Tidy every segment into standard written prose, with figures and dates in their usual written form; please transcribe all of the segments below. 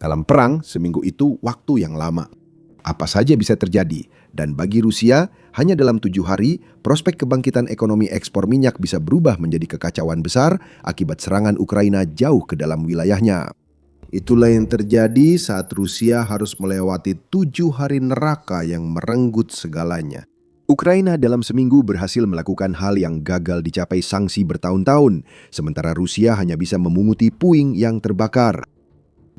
Dalam perang, seminggu itu waktu yang lama. Apa saja bisa terjadi, dan bagi Rusia, hanya dalam 7 hari, prospek kebangkitan ekonomi ekspor minyak bisa berubah menjadi kekacauan besar akibat serangan Ukraina jauh ke dalam wilayahnya. Itulah yang terjadi saat Rusia harus melewati 7 hari neraka yang merenggut segalanya. Ukraina dalam seminggu berhasil melakukan hal yang gagal dicapai sanksi bertahun-tahun, sementara Rusia hanya bisa memunguti puing yang terbakar.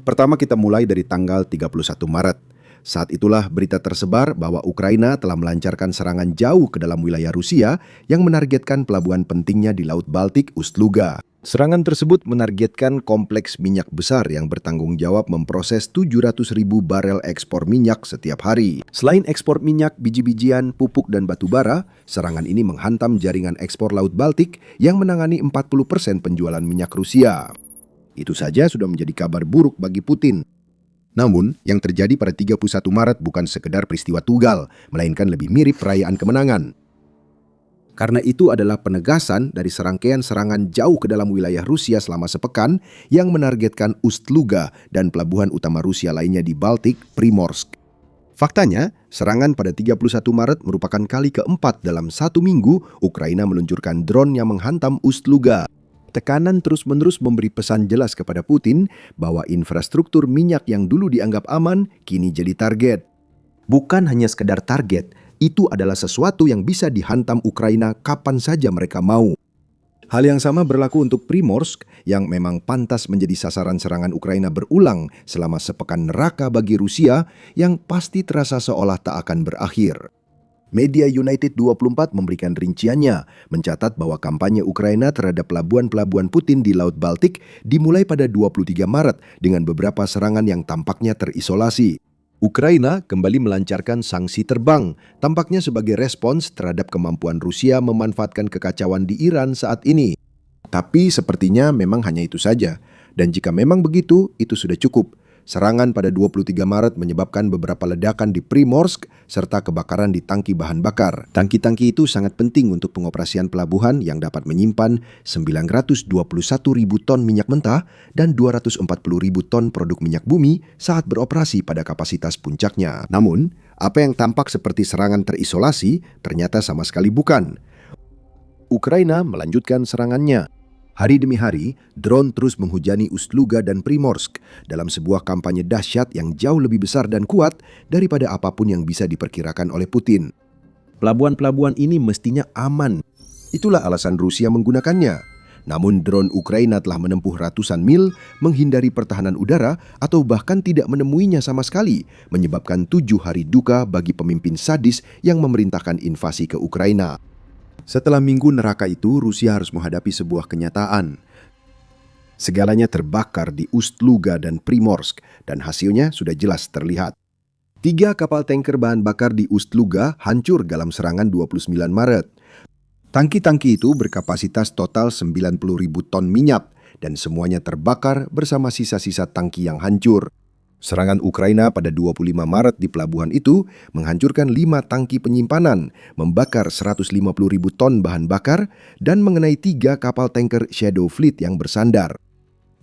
Pertama kita mulai dari tanggal 31 Maret. Saat itulah berita tersebar bahwa Ukraina telah melancarkan serangan jauh ke dalam wilayah Rusia yang menargetkan pelabuhan pentingnya di Laut Baltik, Ust-Luga. Serangan tersebut menargetkan kompleks minyak besar yang bertanggung jawab memproses 700.000 barel ekspor minyak setiap hari. Selain ekspor minyak, biji-bijian, pupuk, dan batu bara, serangan ini menghantam jaringan ekspor Laut Baltik yang menangani 40% penjualan minyak Rusia. Itu saja sudah menjadi kabar buruk bagi Putin. Namun, yang terjadi pada 31 Maret bukan sekedar peristiwa tunggal, melainkan lebih mirip perayaan kemenangan. Karena itu adalah penegasan dari serangkaian serangan jauh ke dalam wilayah Rusia selama sepekan yang menargetkan Ust-Luga dan pelabuhan utama Rusia lainnya di Baltik, Primorsk. Faktanya, serangan pada 31 Maret merupakan kali keempat dalam 1 minggu Ukraina meluncurkan drone yang menghantam Ust-Luga. Tekanan terus-menerus memberi pesan jelas kepada Putin bahwa infrastruktur minyak yang dulu dianggap aman kini jadi target. Bukan hanya sekedar target, itu adalah sesuatu yang bisa dihantam Ukraina kapan saja mereka mau. Hal yang sama berlaku untuk Primorsk yang memang pantas menjadi sasaran serangan Ukraina berulang selama sepekan neraka bagi Rusia yang pasti terasa seolah tak akan berakhir. Media United 24 memberikan rinciannya, mencatat bahwa kampanye Ukraina terhadap pelabuhan-pelabuhan Putin di Laut Baltik dimulai pada 23 Maret dengan beberapa serangan yang tampaknya terisolasi. Ukraina kembali melancarkan sanksi terbang, tampaknya sebagai respons terhadap kemampuan Rusia memanfaatkan kekacauan di Iran saat ini. Tapi sepertinya memang hanya itu saja, dan jika memang begitu, itu sudah cukup. Serangan pada 23 Maret menyebabkan beberapa ledakan di Primorsk serta kebakaran di tangki bahan bakar. Tangki-tangki itu sangat penting untuk pengoperasian pelabuhan yang dapat menyimpan 921.000 ton minyak mentah dan 240.000 ton produk minyak bumi saat beroperasi pada kapasitas puncaknya. Namun, apa yang tampak seperti serangan terisolasi ternyata sama sekali bukan. Ukraina melanjutkan serangannya. Hari demi hari, drone terus menghujani Ust-Luga dan Primorsk dalam sebuah kampanye dahsyat yang jauh lebih besar dan kuat daripada apapun yang bisa diperkirakan oleh Putin. Pelabuhan-pelabuhan ini mestinya aman. Itulah alasan Rusia menggunakannya. Namun drone Ukraina telah menempuh ratusan mil, menghindari pertahanan udara atau bahkan tidak menemuinya sama sekali, menyebabkan 7 hari duka bagi pemimpin sadis yang memerintahkan invasi ke Ukraina. Setelah minggu neraka itu, Rusia harus menghadapi sebuah kenyataan. Segalanya terbakar di Ust-Luga dan Primorsk, dan hasilnya sudah jelas terlihat. 3 kapal tanker bahan bakar di Ust-Luga hancur dalam serangan 29 Maret. Tangki-tangki itu berkapasitas total 90.000 ton minyak, dan semuanya terbakar bersama sisa-sisa tangki yang hancur. Serangan Ukraina pada 25 Maret di pelabuhan itu menghancurkan 5 tangki penyimpanan, membakar 150.000 ton bahan bakar, dan mengenai 3 kapal tanker Shadow Fleet yang bersandar.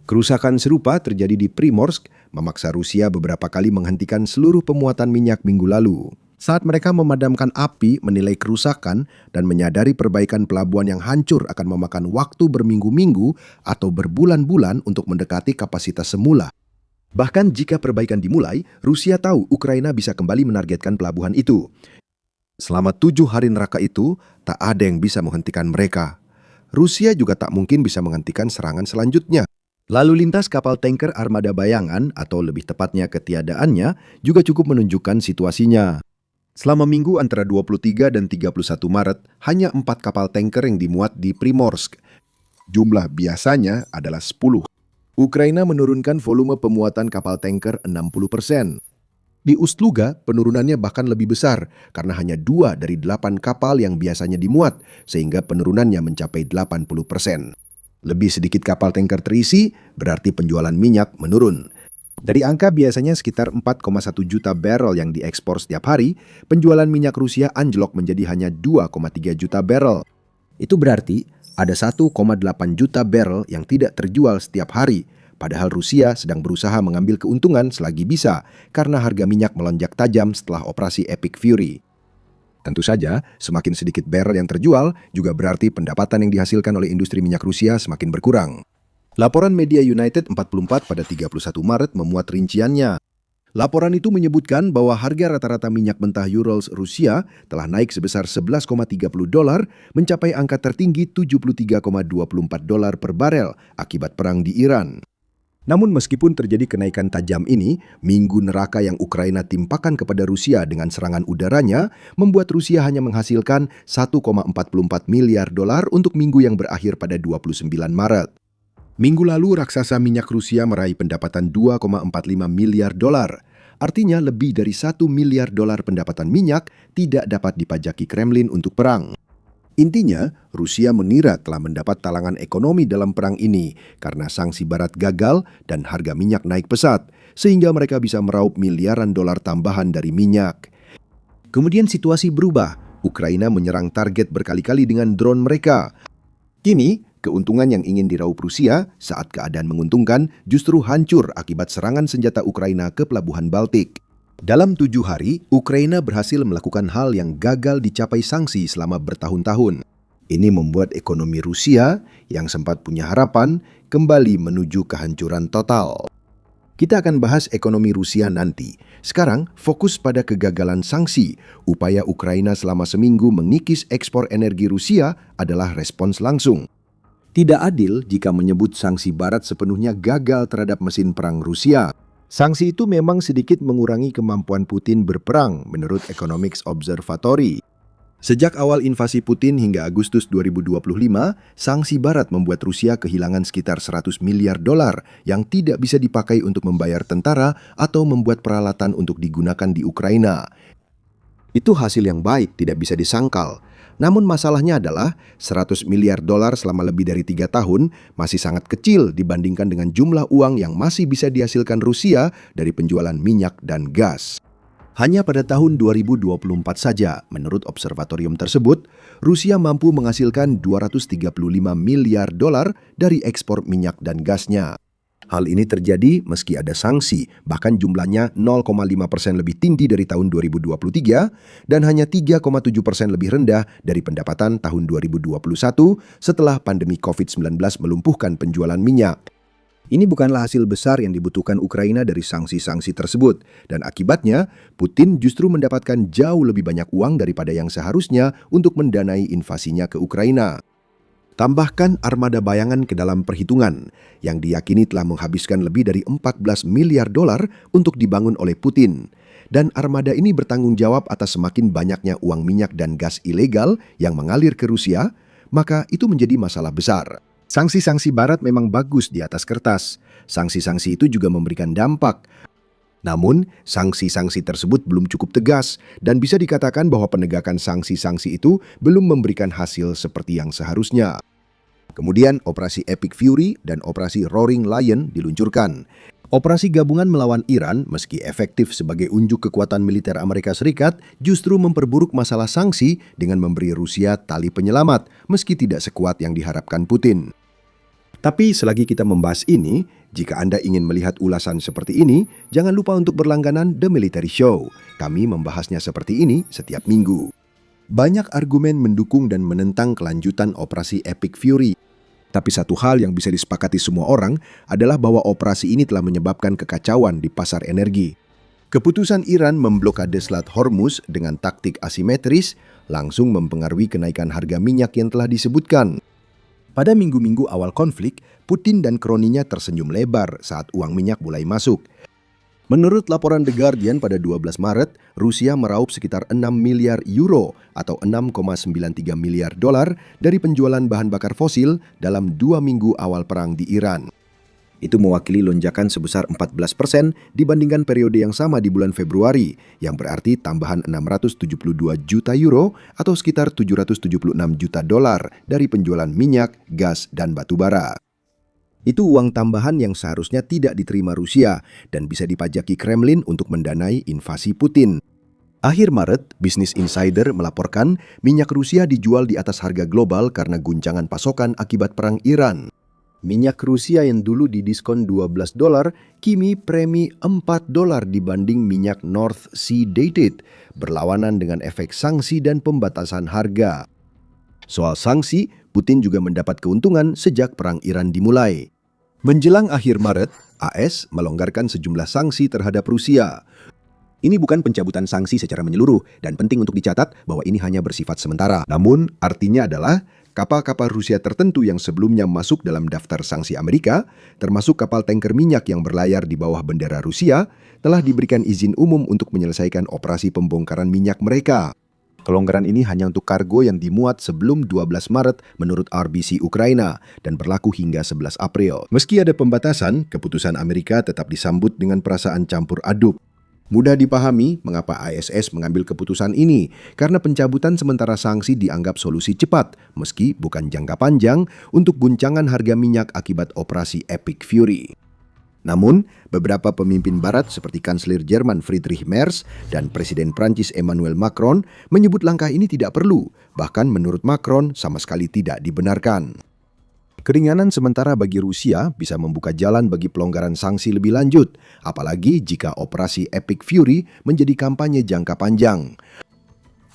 Kerusakan serupa terjadi di Primorsk, memaksa Rusia beberapa kali menghentikan seluruh pemuatan minyak minggu lalu. Saat mereka memadamkan api, menilai kerusakan, dan menyadari perbaikan pelabuhan yang hancur akan memakan waktu berminggu-minggu atau berbulan-bulan untuk mendekati kapasitas semula. Bahkan jika perbaikan dimulai, Rusia tahu Ukraina bisa kembali menargetkan pelabuhan itu. Selama 7 hari neraka itu, tak ada yang bisa menghentikan mereka. Rusia juga tak mungkin bisa menghentikan serangan selanjutnya. Lalu lintas kapal tanker armada bayangan, atau lebih tepatnya ketiadaannya, juga cukup menunjukkan situasinya. Selama minggu antara 23 dan 31 Maret, hanya 4 kapal tanker yang dimuat di Primorsk. Jumlah biasanya adalah 10. Ukraina menurunkan volume pemuatan kapal tanker 60%. Di Ust-Luga, penurunannya bahkan lebih besar karena hanya 2 dari 8 kapal yang biasanya dimuat, sehingga penurunannya mencapai 80%. Lebih sedikit kapal tanker terisi, berarti penjualan minyak menurun. Dari angka biasanya sekitar 4,1 juta barrel yang diekspor setiap hari, penjualan minyak Rusia anjlok menjadi hanya 2,3 juta barrel. Itu berarti ada 1,8 juta barrel yang tidak terjual setiap hari, Padahal Rusia sedang berusaha mengambil keuntungan selagi bisa karena harga minyak melonjak tajam setelah operasi Epic Fury. Tentu saja, semakin sedikit barrel yang terjual juga berarti pendapatan yang dihasilkan oleh industri minyak Rusia semakin berkurang. Laporan media United 44 pada 31 Maret memuat rinciannya. Laporan itu menyebutkan bahwa harga rata-rata minyak mentah Urals Rusia telah naik sebesar $11,30 mencapai angka tertinggi $73,24 per barel akibat perang di Iran. Namun meskipun terjadi kenaikan tajam ini, minggu neraka yang Ukraina timpakan kepada Rusia dengan serangan udaranya membuat Rusia hanya menghasilkan $1,44 miliar untuk minggu yang berakhir pada 29 Maret. Minggu lalu raksasa minyak Rusia meraih pendapatan $2,45 miliar. Artinya lebih dari $1 miliar pendapatan minyak tidak dapat dipajaki Kremlin untuk perang. Intinya, Rusia mengira telah mendapat talangan ekonomi dalam perang ini karena sanksi Barat gagal dan harga minyak naik pesat, sehingga mereka bisa meraup miliaran dolar tambahan dari minyak. Kemudian situasi berubah. Ukraina menyerang target berkali-kali dengan drone mereka. Kini, keuntungan yang ingin diraup Rusia saat keadaan menguntungkan justru hancur akibat serangan senjata Ukraina ke pelabuhan Baltik. Dalam 7 hari, Ukraina berhasil melakukan hal yang gagal dicapai sanksi selama bertahun-tahun. Ini membuat ekonomi Rusia yang sempat punya harapan kembali menuju kehancuran total. Kita akan bahas ekonomi Rusia nanti. Sekarang, fokus pada kegagalan sanksi. Upaya Ukraina selama seminggu mengikis ekspor energi Rusia adalah respons langsung. Tidak adil jika menyebut sanksi Barat sepenuhnya gagal terhadap mesin perang Rusia. Sanksi itu memang sedikit mengurangi kemampuan Putin berperang, menurut Economics Observatory. Sejak awal invasi Putin hingga Agustus 2025, sanksi Barat membuat Rusia kehilangan sekitar $100 miliar yang tidak bisa dipakai untuk membayar tentara atau membuat peralatan untuk digunakan di Ukraina. Itu hasil yang baik, tidak bisa disangkal. Namun masalahnya adalah $100 miliar selama lebih dari 3 tahun masih sangat kecil dibandingkan dengan jumlah uang yang masih bisa dihasilkan Rusia dari penjualan minyak dan gas. Hanya pada tahun 2024 saja, menurut observatorium tersebut, Rusia mampu menghasilkan $235 miliar dari ekspor minyak dan gasnya. Hal ini terjadi meski ada sanksi, bahkan jumlahnya 0,5% lebih tinggi dari tahun 2023 dan hanya 3,7% lebih rendah dari pendapatan tahun 2021 setelah pandemi COVID-19 melumpuhkan penjualan minyak. Ini bukanlah hasil besar yang dibutuhkan Ukraina dari sanksi-sanksi tersebut, dan akibatnya Putin justru mendapatkan jauh lebih banyak uang daripada yang seharusnya untuk mendanai invasinya ke Ukraina. Tambahkan armada bayangan ke dalam perhitungan, yang diyakini telah menghabiskan lebih dari $14 miliar untuk dibangun oleh Putin. Dan armada ini bertanggung jawab atas semakin banyaknya uang minyak dan gas ilegal yang mengalir ke Rusia, maka itu menjadi masalah besar. Sanksi-sanksi Barat memang bagus di atas kertas. Sanksi-sanksi itu juga memberikan dampak. Namun, sanksi-sanksi tersebut belum cukup tegas dan bisa dikatakan bahwa penegakan sanksi-sanksi itu belum memberikan hasil seperti yang seharusnya. Kemudian, operasi Epic Fury dan operasi Roaring Lion diluncurkan. Operasi gabungan melawan Iran, meski efektif sebagai unjuk kekuatan militer Amerika Serikat, justru memperburuk masalah sanksi dengan memberi Rusia tali penyelamat, meski tidak sekuat yang diharapkan Putin. Tapi selagi kita membahas ini, jika Anda ingin melihat ulasan seperti ini, jangan lupa untuk berlangganan The Military Show. Kami membahasnya seperti ini setiap minggu. Banyak argumen mendukung dan menentang kelanjutan operasi Epic Fury. Tapi satu hal yang bisa disepakati semua orang adalah bahwa operasi ini telah menyebabkan kekacauan di pasar energi. Keputusan Iran memblokade Selat Hormuz dengan taktik asimetris langsung mempengaruhi kenaikan harga minyak yang telah disebutkan. Pada minggu-minggu awal konflik, Putin dan kroninya tersenyum lebar saat uang minyak mulai masuk. Menurut laporan The Guardian pada 12 Maret, Rusia meraup sekitar 6 miliar euro atau $6,93 miliar dari penjualan bahan bakar fosil dalam 2 minggu awal perang di Iran. Itu mewakili lonjakan sebesar 14% dibandingkan periode yang sama di bulan Februari, yang berarti tambahan 672 juta euro atau sekitar $776 juta dari penjualan minyak, gas, dan batu bara. Itu uang tambahan yang seharusnya tidak diterima Rusia dan bisa dipajaki Kremlin untuk mendanai invasi Putin. Akhir Maret, Business Insider melaporkan minyak Rusia dijual di atas harga global karena guncangan pasokan akibat perang Iran. Minyak Rusia yang dulu didiskon $12, kini premi $4 dibanding minyak North Sea Dated, berlawanan dengan efek sanksi dan pembatasan harga. Soal sanksi, Putin juga mendapat keuntungan sejak perang Iran dimulai. Menjelang akhir Maret, AS melonggarkan sejumlah sanksi terhadap Rusia. Ini bukan pencabutan sanksi secara menyeluruh, dan penting untuk dicatat bahwa ini hanya bersifat sementara. Namun, artinya adalah kapal-kapal Rusia tertentu yang sebelumnya masuk dalam daftar sanksi Amerika, termasuk kapal tanker minyak yang berlayar di bawah bendera Rusia, telah diberikan izin umum untuk menyelesaikan operasi pembongkaran minyak mereka. Kelonggaran ini hanya untuk kargo yang dimuat sebelum 12 Maret menurut RBC Ukraina dan berlaku hingga 11 April. Meski ada pembatasan, keputusan Amerika tetap disambut dengan perasaan campur aduk. Mudah dipahami mengapa ISS mengambil keputusan ini, karena pencabutan sementara sanksi dianggap solusi cepat, meski bukan jangka panjang, untuk guncangan harga minyak akibat operasi Epic Fury. Namun, beberapa pemimpin barat seperti Kanselir Jerman Friedrich Merz dan Presiden Prancis Emmanuel Macron menyebut langkah ini tidak perlu, bahkan menurut Macron sama sekali tidak dibenarkan. Keringanan sementara bagi Rusia bisa membuka jalan bagi pelonggaran sanksi lebih lanjut, apalagi jika operasi Epic Fury menjadi kampanye jangka panjang.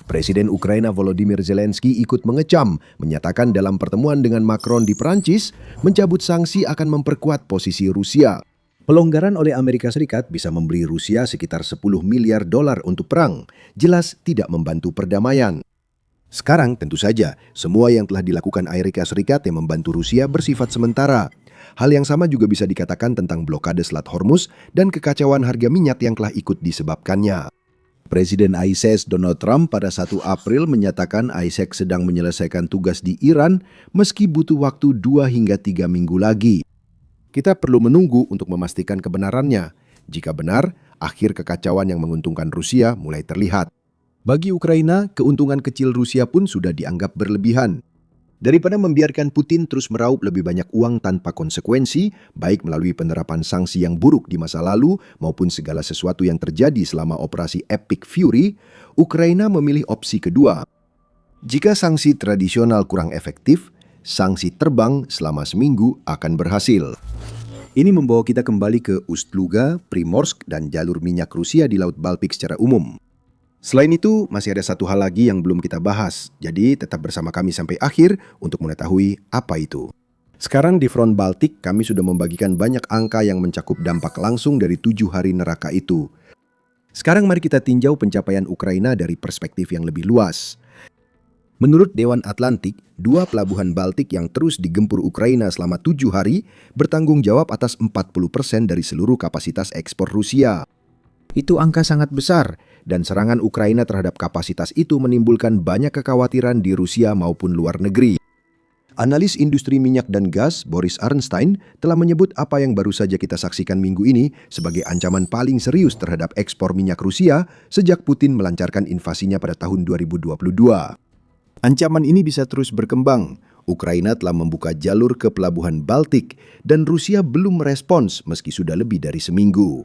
Presiden Ukraina Volodymyr Zelensky ikut mengecam, menyatakan dalam pertemuan dengan Macron di Prancis, mencabut sanksi akan memperkuat posisi Rusia. Pelonggaran oleh Amerika Serikat bisa memberi Rusia sekitar $10 miliar untuk perang, jelas tidak membantu perdamaian. Sekarang tentu saja, semua yang telah dilakukan Amerika Serikat yang membantu Rusia bersifat sementara. Hal yang sama juga bisa dikatakan tentang blokade Selat Hormuz dan kekacauan harga minyak yang telah ikut disebabkannya. Presiden ISIS Donald Trump pada 1 April menyatakan ISIS sedang menyelesaikan tugas di Iran meski butuh waktu 2 hingga 3 minggu lagi. Kita perlu menunggu untuk memastikan kebenarannya. Jika benar, akhir kekacauan yang menguntungkan Rusia mulai terlihat. Bagi Ukraina, keuntungan kecil Rusia pun sudah dianggap berlebihan. Daripada membiarkan Putin terus meraup lebih banyak uang tanpa konsekuensi, baik melalui penerapan sanksi yang buruk di masa lalu maupun segala sesuatu yang terjadi selama operasi Epic Fury, Ukraina memilih opsi kedua. Jika sanksi tradisional kurang efektif, sanksi terbang selama seminggu akan berhasil. Ini membawa kita kembali ke Ust-Luga, Primorsk, dan jalur minyak Rusia di Laut Baltik secara umum. Selain itu, masih ada satu hal lagi yang belum kita bahas, jadi tetap bersama kami sampai akhir untuk mengetahui apa itu. Sekarang di front Baltik, kami sudah membagikan banyak angka yang mencakup dampak langsung dari 7 hari neraka itu. Sekarang mari kita tinjau pencapaian Ukraina dari perspektif yang lebih luas. Menurut Dewan Atlantik, 2 pelabuhan Baltik yang terus digempur Ukraina selama 7 hari bertanggung jawab atas 40% dari seluruh kapasitas ekspor Rusia. Itu angka sangat besar, dan serangan Ukraina terhadap kapasitas itu menimbulkan banyak kekhawatiran di Rusia maupun luar negeri. Analis industri minyak dan gas Boris Arnstein telah menyebut apa yang baru saja kita saksikan minggu ini sebagai ancaman paling serius terhadap ekspor minyak Rusia sejak Putin melancarkan invasinya pada tahun 2022. Ancaman ini bisa terus berkembang. Ukraina telah membuka jalur ke pelabuhan Baltik dan Rusia belum merespons meski sudah lebih dari seminggu.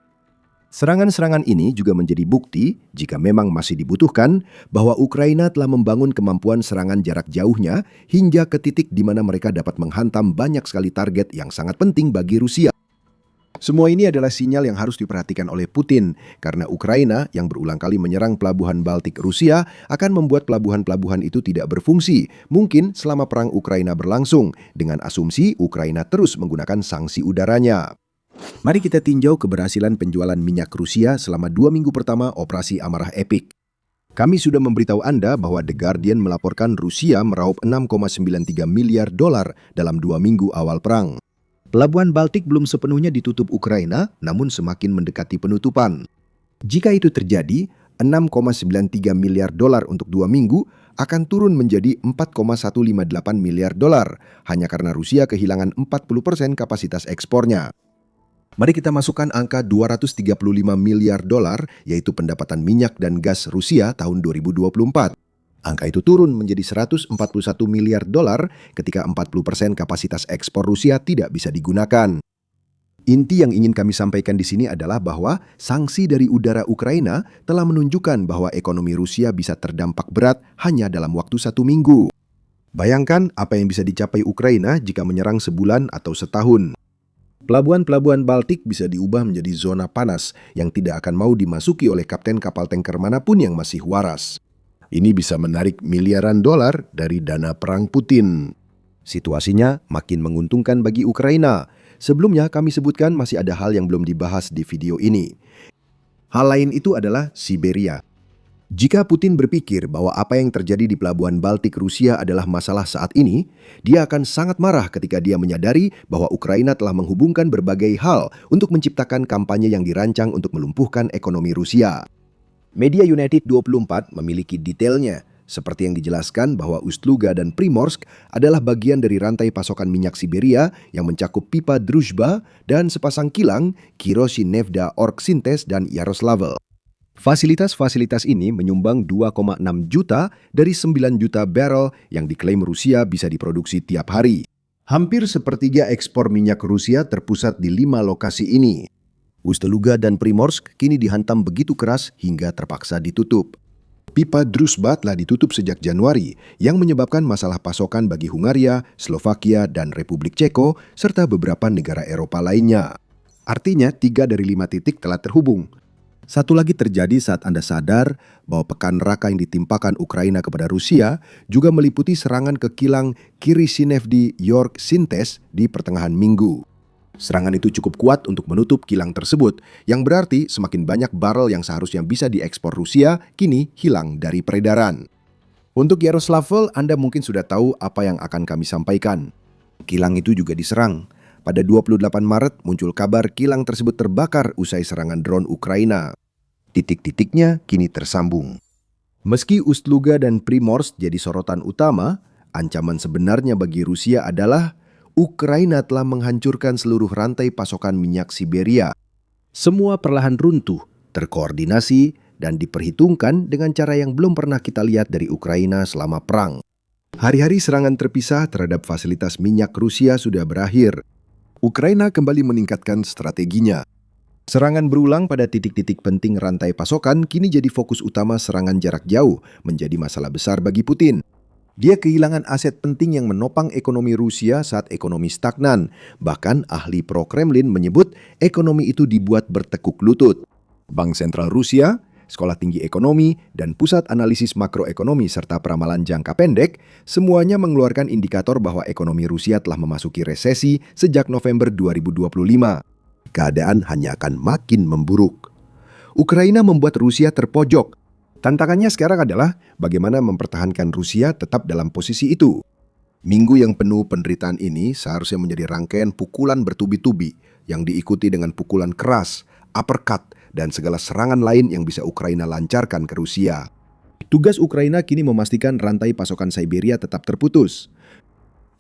Serangan-serangan ini juga menjadi bukti, jika memang masih dibutuhkan, bahwa Ukraina telah membangun kemampuan serangan jarak jauhnya hingga ke titik di mana mereka dapat menghantam banyak sekali target yang sangat penting bagi Rusia. Semua ini adalah sinyal yang harus diperhatikan oleh Putin, karena Ukraina yang berulang kali menyerang pelabuhan Baltik Rusia akan membuat pelabuhan-pelabuhan itu tidak berfungsi, mungkin selama perang Ukraina berlangsung, dengan asumsi Ukraina terus menggunakan sanksi udaranya. Mari kita tinjau keberhasilan penjualan minyak Rusia selama 2 minggu pertama operasi Amarah Epic. Kami sudah memberitahu Anda bahwa The Guardian melaporkan Rusia meraup $6,93 miliar dalam 2 minggu awal perang. Pelabuhan Baltik belum sepenuhnya ditutup Ukraina, namun semakin mendekati penutupan. Jika itu terjadi, $6,93 miliar untuk 2 minggu akan turun menjadi $4,158 miliar hanya karena Rusia kehilangan 40% kapasitas ekspornya. Mari kita masukkan angka $235 miliar, yaitu pendapatan minyak dan gas Rusia tahun 2024. Angka itu turun menjadi $141 miliar ketika 40% kapasitas ekspor Rusia tidak bisa digunakan. Inti yang ingin kami sampaikan di sini adalah bahwa sanksi dari udara Ukraina telah menunjukkan bahwa ekonomi Rusia bisa terdampak berat hanya dalam waktu 1 minggu. Bayangkan apa yang bisa dicapai Ukraina jika menyerang sebulan atau setahun. Pelabuhan-pelabuhan Baltik bisa diubah menjadi zona panas yang tidak akan mau dimasuki oleh kapten kapal tanker manapun yang masih waras. Ini bisa menarik miliaran dolar dari dana perang Putin. Situasinya makin menguntungkan bagi Ukraina. Sebelumnya kami sebutkan masih ada hal yang belum dibahas di video ini. Hal lain itu adalah Siberia. Jika Putin berpikir bahwa apa yang terjadi di pelabuhan Baltik Rusia adalah masalah saat ini, dia akan sangat marah ketika dia menyadari bahwa Ukraina telah menghubungkan berbagai hal untuk menciptakan kampanye yang dirancang untuk melumpuhkan ekonomi Rusia. Media United 24 memiliki detailnya, seperti yang dijelaskan bahwa Ust-Luga dan Primorsk adalah bagian dari rantai pasokan minyak Siberia yang mencakup pipa Druzhba dan sepasang kilang Kiroshi Nevda Orgsintes dan Yaroslavl. Fasilitas-fasilitas ini menyumbang 2,6 juta dari 9 juta barrel yang diklaim Rusia bisa diproduksi tiap hari. Hampir sepertiga ekspor minyak Rusia terpusat di 5 lokasi ini. Ust-Luga dan Primorsk kini dihantam begitu keras hingga terpaksa ditutup. Pipa Druzhba telah ditutup sejak Januari, yang menyebabkan masalah pasokan bagi Hungaria, Slovakia, dan Republik Ceko, serta beberapa negara Eropa lainnya. Artinya 3 dari 5 titik telah terhubung. Satu lagi terjadi saat Anda sadar bahwa pekan neraka yang ditimpakan Ukraina kepada Rusia juga meliputi serangan ke kilang Kirishinevdi York-Sintes di pertengahan minggu. Serangan itu cukup kuat untuk menutup kilang tersebut, yang berarti semakin banyak barrel yang seharusnya bisa diekspor Rusia kini hilang dari peredaran. Untuk Yaroslavl, Anda mungkin sudah tahu apa yang akan kami sampaikan. Kilang itu juga diserang. Pada 28 Maret muncul kabar kilang tersebut terbakar usai serangan drone Ukraina. Titik-titiknya kini tersambung. Meski Ust-Luga dan Primorsk jadi sorotan utama, ancaman sebenarnya bagi Rusia adalah Ukraina telah menghancurkan seluruh rantai pasokan minyak Siberia. Semua perlahan runtuh, terkoordinasi, dan diperhitungkan dengan cara yang belum pernah kita lihat dari Ukraina selama perang. Hari-hari serangan terpisah terhadap fasilitas minyak Rusia sudah berakhir. Ukraina kembali meningkatkan strateginya. Serangan berulang pada titik-titik penting rantai pasokan kini jadi fokus utama serangan jarak jauh, menjadi masalah besar bagi Putin. Dia kehilangan aset penting yang menopang ekonomi Rusia saat ekonomi stagnan. Bahkan ahli pro-Kremlin menyebut ekonomi itu dibuat bertekuk lutut. Bank Sentral Rusia, Sekolah Tinggi Ekonomi, dan Pusat Analisis Makroekonomi serta Peramalan Jangka Pendek, semuanya mengeluarkan indikator bahwa ekonomi Rusia telah memasuki resesi sejak November 2025. Keadaan hanya akan makin memburuk. Ukraina membuat Rusia terpojok. Tantangannya sekarang adalah bagaimana mempertahankan Rusia tetap dalam posisi itu. Minggu yang penuh penderitaan ini seharusnya menjadi rangkaian pukulan bertubi-tubi yang diikuti dengan pukulan keras, uppercut, dan segala serangan lain yang bisa Ukraina lancarkan ke Rusia. Tugas Ukraina kini memastikan rantai pasokan Siberia tetap terputus.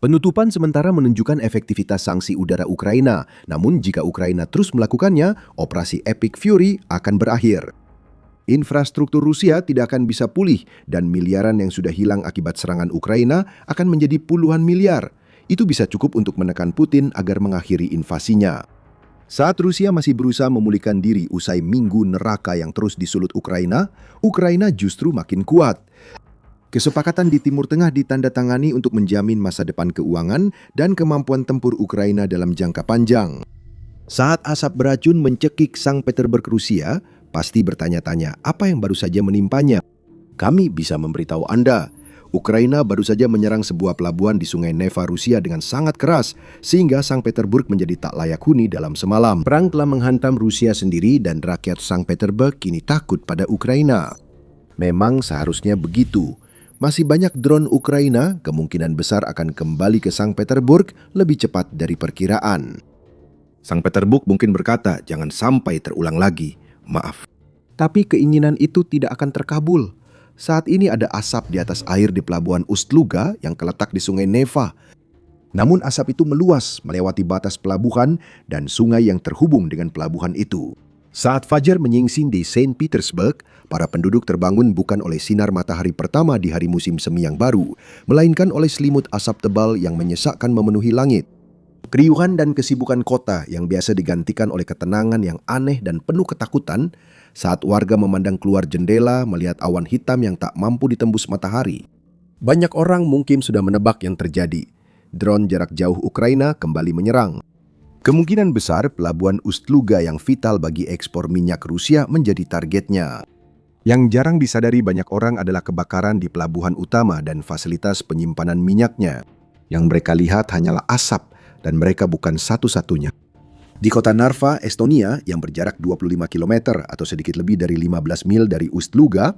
Penutupan sementara menunjukkan efektivitas sanksi udara Ukraina, namun jika Ukraina terus melakukannya, operasi Epic Fury akan berakhir. Infrastruktur Rusia tidak akan bisa pulih dan miliaran yang sudah hilang akibat serangan Ukraina akan menjadi puluhan miliar. Itu bisa cukup untuk menekan Putin agar mengakhiri invasinya. Saat Rusia masih berusaha memulihkan diri usai minggu neraka yang terus disulut Ukraina, Ukraina justru makin kuat. Kesepakatan di Timur Tengah ditandatangani untuk menjamin masa depan keuangan dan kemampuan tempur Ukraina dalam jangka panjang. Saat asap beracun mencekik Sankt Petersburg Rusia, pasti bertanya-tanya apa yang baru saja menimpanya. Kami bisa memberitahu Anda, Ukraina baru saja menyerang sebuah pelabuhan di Sungai Neva Rusia dengan sangat keras, sehingga Sankt Petersburg menjadi tak layak huni dalam semalam. Perang telah menghantam Rusia sendiri dan rakyat Sankt Petersburg kini takut pada Ukraina. Memang seharusnya begitu. Masih banyak drone Ukraina kemungkinan besar akan kembali ke Sankt Petersburg lebih cepat dari perkiraan. Sankt Petersburg mungkin berkata, jangan sampai terulang lagi. Maaf. Tapi keinginan itu tidak akan terkabul. Saat ini ada asap di atas air di pelabuhan Ust-Luga yang terletak di Sungai Neva. Namun asap itu meluas melewati batas pelabuhan dan sungai yang terhubung dengan pelabuhan itu. Saat fajar menyingsing di Saint Petersburg, para penduduk terbangun bukan oleh sinar matahari pertama di hari musim semi yang baru, melainkan oleh selimut asap tebal yang menyesakkan memenuhi langit. Keriuhan dan kesibukan kota yang biasa digantikan oleh ketenangan yang aneh dan penuh ketakutan saat warga memandang keluar jendela melihat awan hitam yang tak mampu ditembus matahari. Banyak orang mungkin sudah menebak yang terjadi. Drone jarak jauh Ukraina kembali menyerang. Kemungkinan besar pelabuhan Ust-Luga yang vital bagi ekspor minyak Rusia menjadi targetnya. Yang jarang disadari banyak orang adalah kebakaran di pelabuhan utama dan fasilitas penyimpanan minyaknya. Yang mereka lihat hanyalah asap dan mereka bukan satu-satunya. Di kota Narva, Estonia, yang berjarak 25 km atau sedikit lebih dari 15 mil dari Ust-Luga,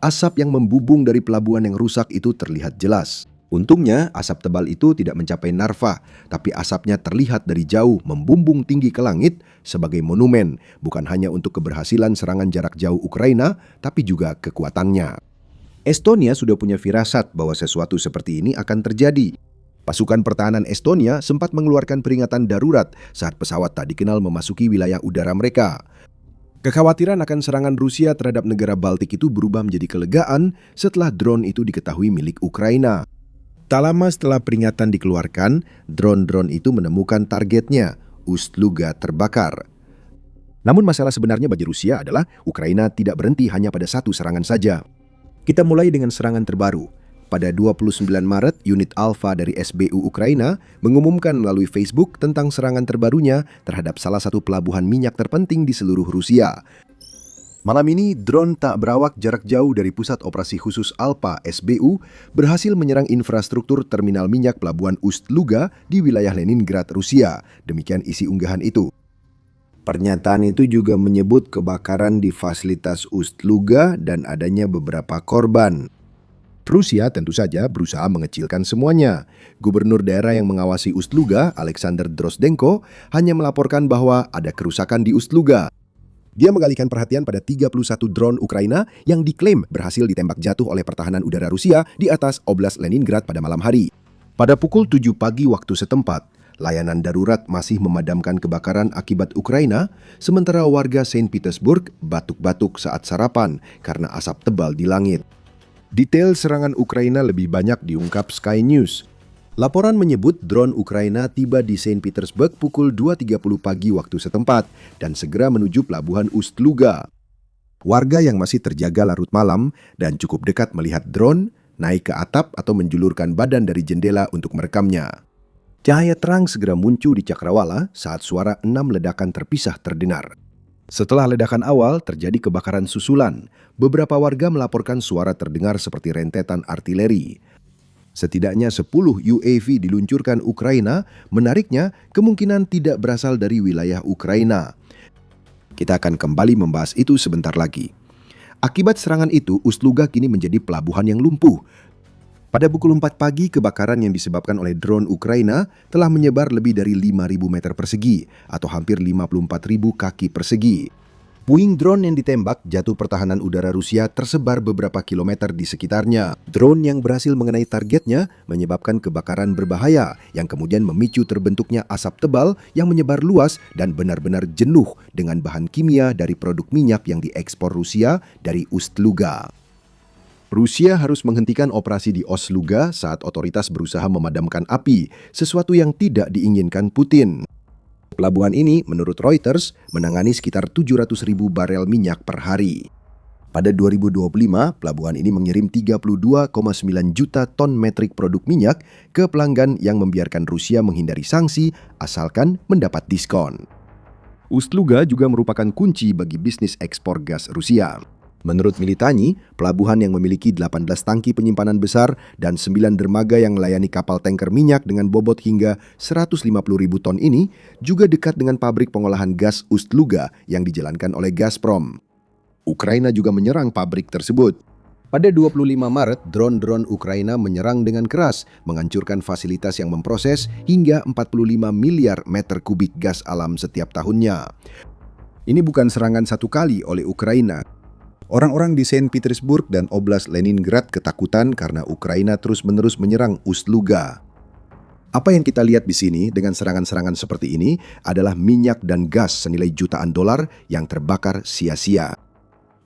asap yang membubung dari pelabuhan yang rusak itu terlihat jelas. Untungnya, asap tebal itu tidak mencapai Narva, tapi asapnya terlihat dari jauh membumbung tinggi ke langit sebagai monumen, bukan hanya untuk keberhasilan serangan jarak jauh Ukraina, tapi juga kekuatannya. Estonia sudah punya firasat bahwa sesuatu seperti ini akan terjadi. Pasukan pertahanan Estonia sempat mengeluarkan peringatan darurat saat pesawat tak dikenal memasuki wilayah udara mereka. Kekhawatiran akan serangan Rusia terhadap negara Baltik itu berubah menjadi kelegaan setelah drone itu diketahui milik Ukraina. Tak lama setelah peringatan dikeluarkan, drone-drone itu menemukan targetnya, Ust-Luga terbakar. Namun masalah sebenarnya bagi Rusia adalah Ukraina tidak berhenti hanya pada satu serangan saja. Kita mulai dengan serangan terbaru. Pada 29 Maret, unit Alfa dari SBU Ukraina mengumumkan melalui Facebook tentang serangan terbarunya terhadap salah satu pelabuhan minyak terpenting di seluruh Rusia. Malam ini, drone tak berawak jarak jauh dari Pusat Operasi Khusus Alfa SBU berhasil menyerang infrastruktur terminal minyak pelabuhan Ust-Luga di wilayah Leningrad, Rusia. Demikian isi unggahan itu. Pernyataan itu juga menyebut kebakaran di fasilitas Ust-Luga dan adanya beberapa korban. Rusia tentu saja berusaha mengecilkan semuanya. Gubernur daerah yang mengawasi Ust-Luga, Alexander Drozdenko, hanya melaporkan bahwa ada kerusakan di Ust-Luga. Dia mengalihkan perhatian pada 31 drone Ukraina yang diklaim berhasil ditembak jatuh oleh pertahanan udara Rusia di atas Oblast Leningrad pada malam hari. Pada pukul 7 pagi waktu setempat, layanan darurat masih memadamkan kebakaran akibat Ukraina, sementara warga Saint Petersburg batuk-batuk saat sarapan karena asap tebal di langit. Detail serangan Ukraina lebih banyak diungkap Sky News. Laporan menyebut drone Ukraina tiba di Saint Petersburg pukul 2.30 pagi waktu setempat dan segera menuju pelabuhan Ust-Luga. Warga yang masih terjaga larut malam dan cukup dekat melihat drone naik ke atap atau menjulurkan badan dari jendela untuk merekamnya. Cahaya terang segera muncul di cakrawala saat suara 6 ledakan terpisah terdengar. Setelah ledakan awal, terjadi kebakaran susulan. Beberapa warga melaporkan suara terdengar seperti rentetan artileri. Setidaknya 10 UAV diluncurkan Ukraina, menariknya kemungkinan tidak berasal dari wilayah Ukraina. Kita akan kembali membahas itu sebentar lagi. Akibat serangan itu, Ust-Luga kini menjadi pelabuhan yang lumpuh. Pada pukul 4 pagi, kebakaran yang disebabkan oleh drone Ukraina telah menyebar lebih dari 5.000 meter persegi atau hampir 54.000 kaki persegi. Puing drone yang ditembak jatuh pertahanan udara Rusia tersebar beberapa kilometer di sekitarnya. Drone yang berhasil mengenai targetnya menyebabkan kebakaran berbahaya yang kemudian memicu terbentuknya asap tebal yang menyebar luas dan benar-benar jenuh dengan bahan kimia dari produk minyak yang diekspor Rusia dari Ust-Luga. Rusia harus menghentikan operasi di Ust-Luga saat otoritas berusaha memadamkan api, sesuatu yang tidak diinginkan Putin. Pelabuhan ini, menurut Reuters, menangani sekitar 700.000 barel minyak per hari. Pada 2025, pelabuhan ini mengirim 32,9 juta ton metrik produk minyak ke pelanggan yang membiarkan Rusia menghindari sanksi asalkan mendapat diskon. Ust-Luga juga merupakan kunci bagi bisnis ekspor gas Rusia. Menurut Militani, pelabuhan yang memiliki 18 tangki penyimpanan besar dan 9 dermaga yang melayani kapal tanker minyak dengan bobot hingga 150.000 ton ini juga dekat dengan pabrik pengolahan gas Ust-Luga yang dijalankan oleh Gazprom. Ukraina juga menyerang pabrik tersebut. Pada 25 Maret, drone-drone Ukraina menyerang dengan keras, menghancurkan fasilitas yang memproses hingga 45 miliar meter kubik gas alam setiap tahunnya. Ini bukan serangan satu kali oleh Ukraina. Orang-orang di Saint Petersburg dan Oblast Leningrad ketakutan karena Ukraina terus-menerus menyerang Ust-Luga. Apa yang kita lihat di sini dengan serangan-serangan seperti ini adalah minyak dan gas senilai jutaan dolar yang terbakar sia-sia.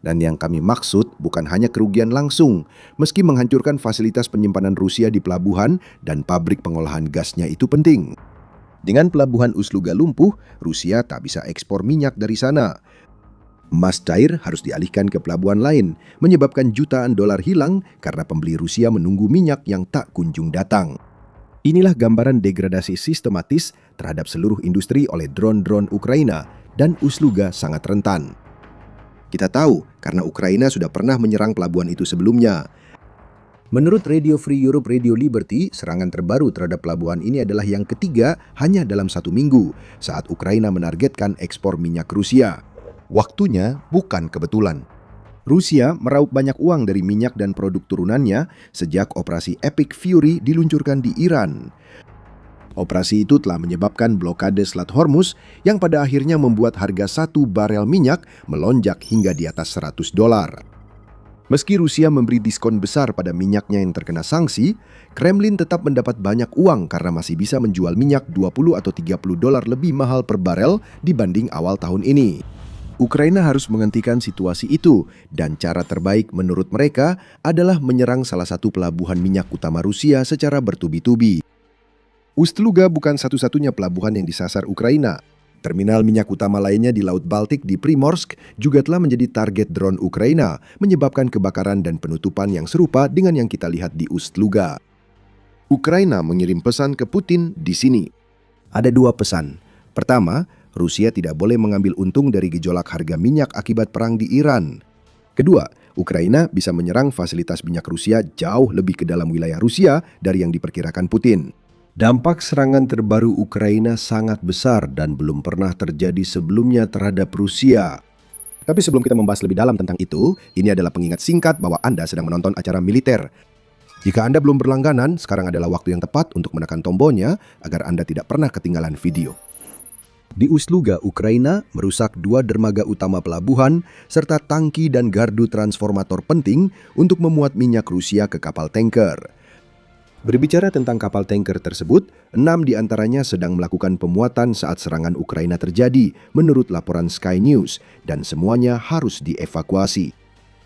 Dan yang kami maksud bukan hanya kerugian langsung, meski menghancurkan fasilitas penyimpanan Rusia di pelabuhan dan pabrik pengolahan gasnya itu penting. Dengan pelabuhan Ust-Luga lumpuh, Rusia tak bisa ekspor minyak dari sana. Emas cair harus dialihkan ke pelabuhan lain, menyebabkan jutaan dolar hilang karena pembeli Rusia menunggu minyak yang tak kunjung datang. Inilah gambaran degradasi sistematis terhadap seluruh industri oleh drone-drone Ukraina, dan Ust-Luga sangat rentan. Kita tahu karena Ukraina sudah pernah menyerang pelabuhan itu sebelumnya. Menurut Radio Free Europe Radio Liberty, serangan terbaru terhadap pelabuhan ini adalah yang ketiga hanya dalam 1 minggu saat Ukraina menargetkan ekspor minyak Rusia. Waktunya bukan kebetulan. Rusia meraup banyak uang dari minyak dan produk turunannya sejak operasi Epic Fury diluncurkan di Iran. Operasi itu telah menyebabkan blokade Selat Hormuz yang pada akhirnya membuat harga 1 barel minyak melonjak hingga di atas $100. Meski Rusia memberi diskon besar pada minyaknya yang terkena sanksi, Kremlin tetap mendapat banyak uang karena masih bisa menjual minyak $20 atau $30 lebih mahal per barel dibanding awal tahun ini. Ukraina harus menghentikan situasi itu, dan cara terbaik menurut mereka adalah menyerang salah satu pelabuhan minyak utama Rusia secara bertubi-tubi. Ust-Luga bukan satu-satunya pelabuhan yang disasar Ukraina. Terminal minyak utama lainnya di Laut Baltik di Primorsk juga telah menjadi target drone Ukraina, menyebabkan kebakaran dan penutupan yang serupa dengan yang kita lihat di Ust-Luga. Ukraina mengirim pesan ke Putin di sini. Ada 2 pesan. Pertama, Rusia tidak boleh mengambil untung dari gejolak harga minyak akibat perang di Iran. Kedua, Ukraina bisa menyerang fasilitas minyak Rusia jauh lebih ke dalam wilayah Rusia dari yang diperkirakan Putin. Dampak serangan terbaru Ukraina sangat besar dan belum pernah terjadi sebelumnya terhadap Rusia. Tapi sebelum kita membahas lebih dalam tentang itu, ini adalah pengingat singkat bahwa Anda sedang menonton acara militer. Jika Anda belum berlangganan, sekarang adalah waktu yang tepat untuk menekan tombolnya agar Anda tidak pernah ketinggalan video. Di Ust-Luga, Ukraina merusak 2 dermaga utama pelabuhan serta tangki dan gardu transformator penting untuk memuat minyak Rusia ke kapal tanker. Berbicara tentang kapal tanker tersebut, 6 diantaranya sedang melakukan pemuatan saat serangan Ukraina terjadi, menurut laporan Sky News, dan semuanya harus dievakuasi.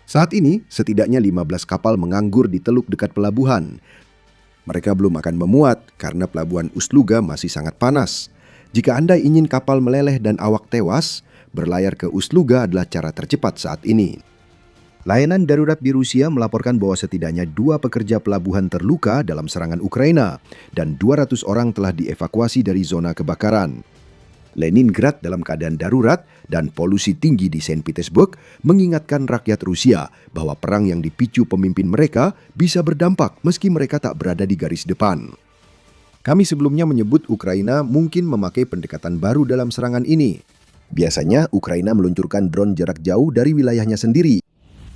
Saat ini, setidaknya 15 kapal menganggur di teluk dekat pelabuhan. Mereka belum akan memuat karena pelabuhan Ust-Luga masih sangat panas. Jika Anda ingin kapal meleleh dan awak tewas, berlayar ke Ust-Luga adalah cara tercepat saat ini. Layanan darurat di Rusia melaporkan bahwa setidaknya 2 pekerja pelabuhan terluka dalam serangan Ukraina dan 200 orang telah dievakuasi dari zona kebakaran. Leningrad dalam keadaan darurat dan polusi tinggi di Saint Petersburg mengingatkan rakyat Rusia bahwa perang yang dipicu pemimpin mereka bisa berdampak meski mereka tak berada di garis depan. Kami sebelumnya menyebut Ukraina mungkin memakai pendekatan baru dalam serangan ini. Biasanya Ukraina meluncurkan drone jarak jauh dari wilayahnya sendiri.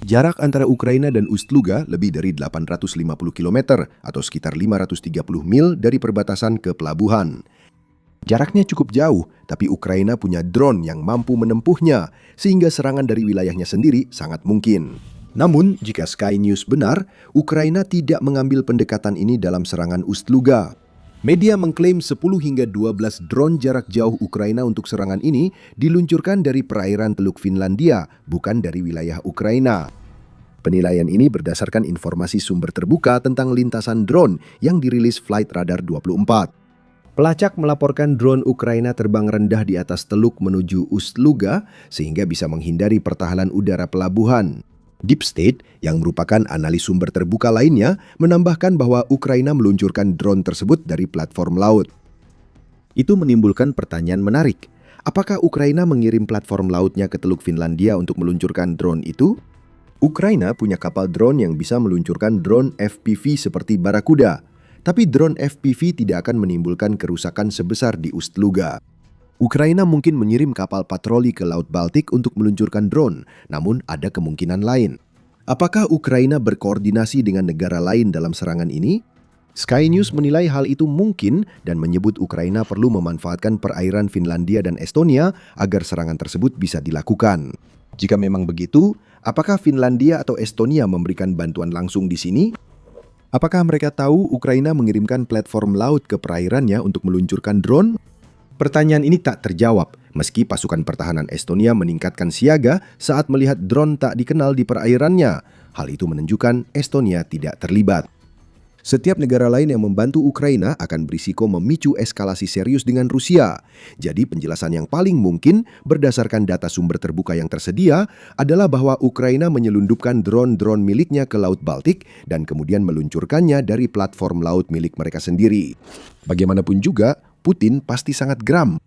Jarak antara Ukraina dan Ust-Luga lebih dari 850 km atau sekitar 530 mil dari perbatasan ke pelabuhan. Jaraknya cukup jauh, tapi Ukraina punya drone yang mampu menempuhnya, sehingga serangan dari wilayahnya sendiri sangat mungkin. Namun, jika Sky News benar, Ukraina tidak mengambil pendekatan ini dalam serangan Ust-Luga. Media mengklaim 10 hingga 12 drone jarak jauh Ukraina untuk serangan ini diluncurkan dari perairan Teluk Finlandia, bukan dari wilayah Ukraina. Penilaian ini berdasarkan informasi sumber terbuka tentang lintasan drone yang dirilis Flight Radar 24. Pelacak melaporkan drone Ukraina terbang rendah di atas teluk menuju Ust-Luga sehingga bisa menghindari pertahanan udara pelabuhan. Deep State, yang merupakan analis sumber terbuka lainnya, menambahkan bahwa Ukraina meluncurkan drone tersebut dari platform laut. Itu menimbulkan pertanyaan menarik. Apakah Ukraina mengirim platform lautnya ke Teluk Finlandia untuk meluncurkan drone itu? Ukraina punya kapal drone yang bisa meluncurkan drone FPV seperti Barracuda. Tapi drone FPV tidak akan menimbulkan kerusakan sebesar di Ust-Luga. Ukraina mungkin mengirim kapal patroli ke Laut Baltik untuk meluncurkan drone, namun ada kemungkinan lain. Apakah Ukraina berkoordinasi dengan negara lain dalam serangan ini? Sky News menilai hal itu mungkin dan menyebut Ukraina perlu memanfaatkan perairan Finlandia dan Estonia agar serangan tersebut bisa dilakukan. Jika memang begitu, apakah Finlandia atau Estonia memberikan bantuan langsung di sini? Apakah mereka tahu Ukraina mengirimkan platform laut ke perairannya untuk meluncurkan drone? Pertanyaan ini tak terjawab, meski pasukan pertahanan Estonia meningkatkan siaga saat melihat drone tak dikenal di perairannya. Hal itu menunjukkan Estonia tidak terlibat. Setiap negara lain yang membantu Ukraina akan berisiko memicu eskalasi serius dengan Rusia. Jadi penjelasan yang paling mungkin berdasarkan data sumber terbuka yang tersedia adalah bahwa Ukraina menyelundupkan drone-drone miliknya ke Laut Baltik dan kemudian meluncurkannya dari platform laut milik mereka sendiri. Bagaimanapun juga, Putin pasti sangat geram.